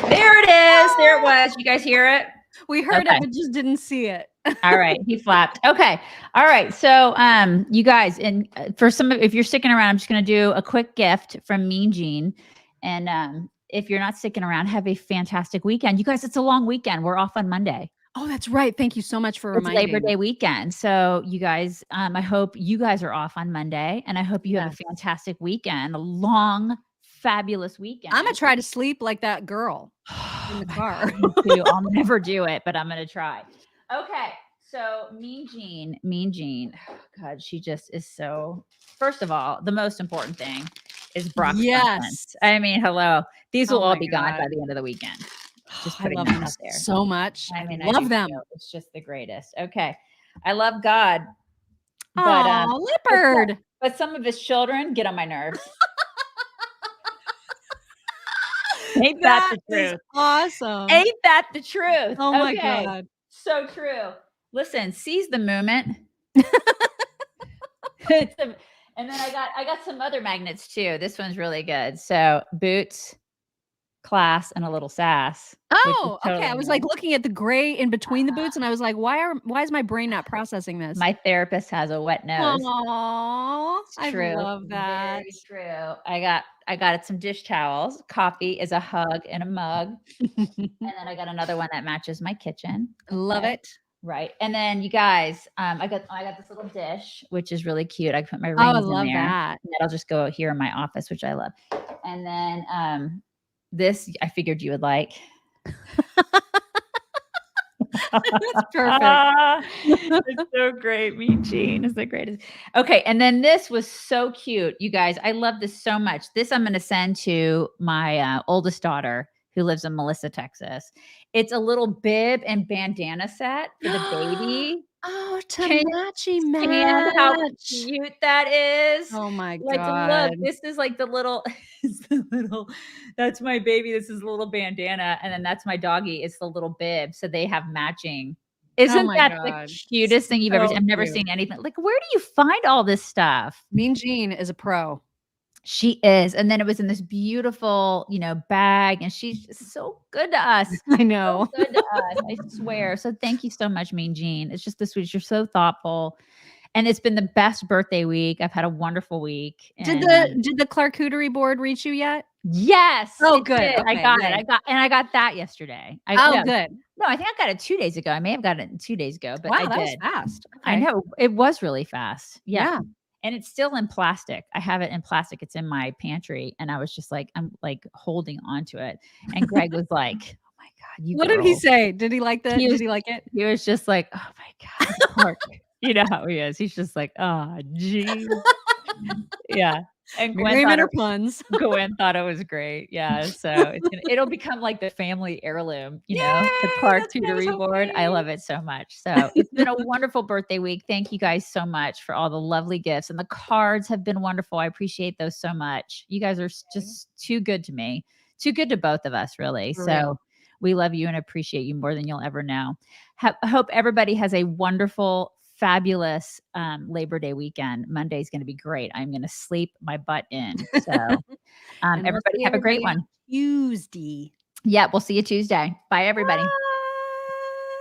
There it is. There it was. You guys hear it? We heard Okay. it, but just didn't see it. All right, he flapped. Okay, all right. So, you guys, and for some of, if you're sticking around, I'm just going to do a quick gift from Mean Gene, and if you're not sticking around, have a fantastic weekend, you guys. It's a long weekend. We're off on Monday. Oh, that's right. Thank you so much for It's reminding. Labor Day weekend, so you guys. I hope you guys are off on Monday, and I hope you have a fantastic weekend. A long, fabulous weekend. I'm gonna try to sleep like that girl in the car. I'll never do it, but I'm gonna try. Okay, so Mean Gene. Oh, God, she just is so. First of all, the most important thing is Brock's compliments. I mean, hello. These will all be gone by the end of the weekend. Just I putting love that them out there. so much. I mean, love do them. too. It's just the greatest. Okay, I love God, but Leopard. But some of his children get on my nerves. Ain't that the truth? Awesome. Ain't that the truth? Oh my God. So true. Listen, seize the moment. And then I got some other magnets too. This one's really good. So boots, class, and a little sass. Oh, okay. I was like looking at the gray in between the boots, and I was like, why is my brain not processing this? My therapist has a wet nose. Aww, I True. love that. Very true. I got some dish towels. Coffee is a hug in a mug. And then I got another one that matches my kitchen. Love it. Right. And then you guys, I got this little dish, which is really cute. I can put my rings I in love there. that. And that'll just go here in my office, which I love. And then this I figured you would like. That's perfect. It's so great. Mean Gene is the greatest. Okay. And then this was so cute. You guys, I love this so much. This I'm going to send to my oldest daughter who lives in Melissa, Texas. It's a little bib and bandana set for the baby. Oh, And how cute that is. Oh my Like, God. look, this is like the little, that's my baby. This is the little bandana. And then that's my doggy. It's the little bib. So they have matching. Isn't my that God. the cutest thing you've ever seen? I've never seen anything. Like, where do you find all this stuff? Mean Gene is a pro. She is. And then it was in this beautiful, bag. And she's just so good to us. I know. So good to us. I swear. So thank you so much, Mean Gene. It's just this week. You're so thoughtful. And it's been the best birthday week. I've had a wonderful week. Did the charcuterie board reach you yet? Yes. Oh, it good. did. Okay, I got yay. it. I got that yesterday. Good. No, I think I got it 2 days ago. I may have got it 2 days ago, but Wow, I that did. was fast. I Okay. know. It was really fast. Yeah. And it's still in plastic. I have it in plastic. It's in my pantry. And I was just like, I'm like holding on to it. And Greg was like, oh my God, you What did he girl. say? Did he like that? Did he like it? He was just like, oh my God, Mark. You know how he is. He's just like, oh, geez. Yeah. And Gwen puns. Gwen thought it was great. Yeah. So it'll become like the family heirloom, the charcuterie board. I love it so much. So it's been a wonderful birthday week. Thank you guys so much for all the lovely gifts. And the cards have been wonderful. I appreciate those so much. You guys are just too good to me. Too good to both of us, really. For So real. we love you and appreciate you more than you'll ever know. Hope everybody has a wonderful, fabulous Labor Day weekend. Monday is going to be great. I'm going to sleep my butt in. So And we'll everybody see have a great everybody one. Tuesday. Yeah, we'll see you Tuesday. Bye, everybody. Bye.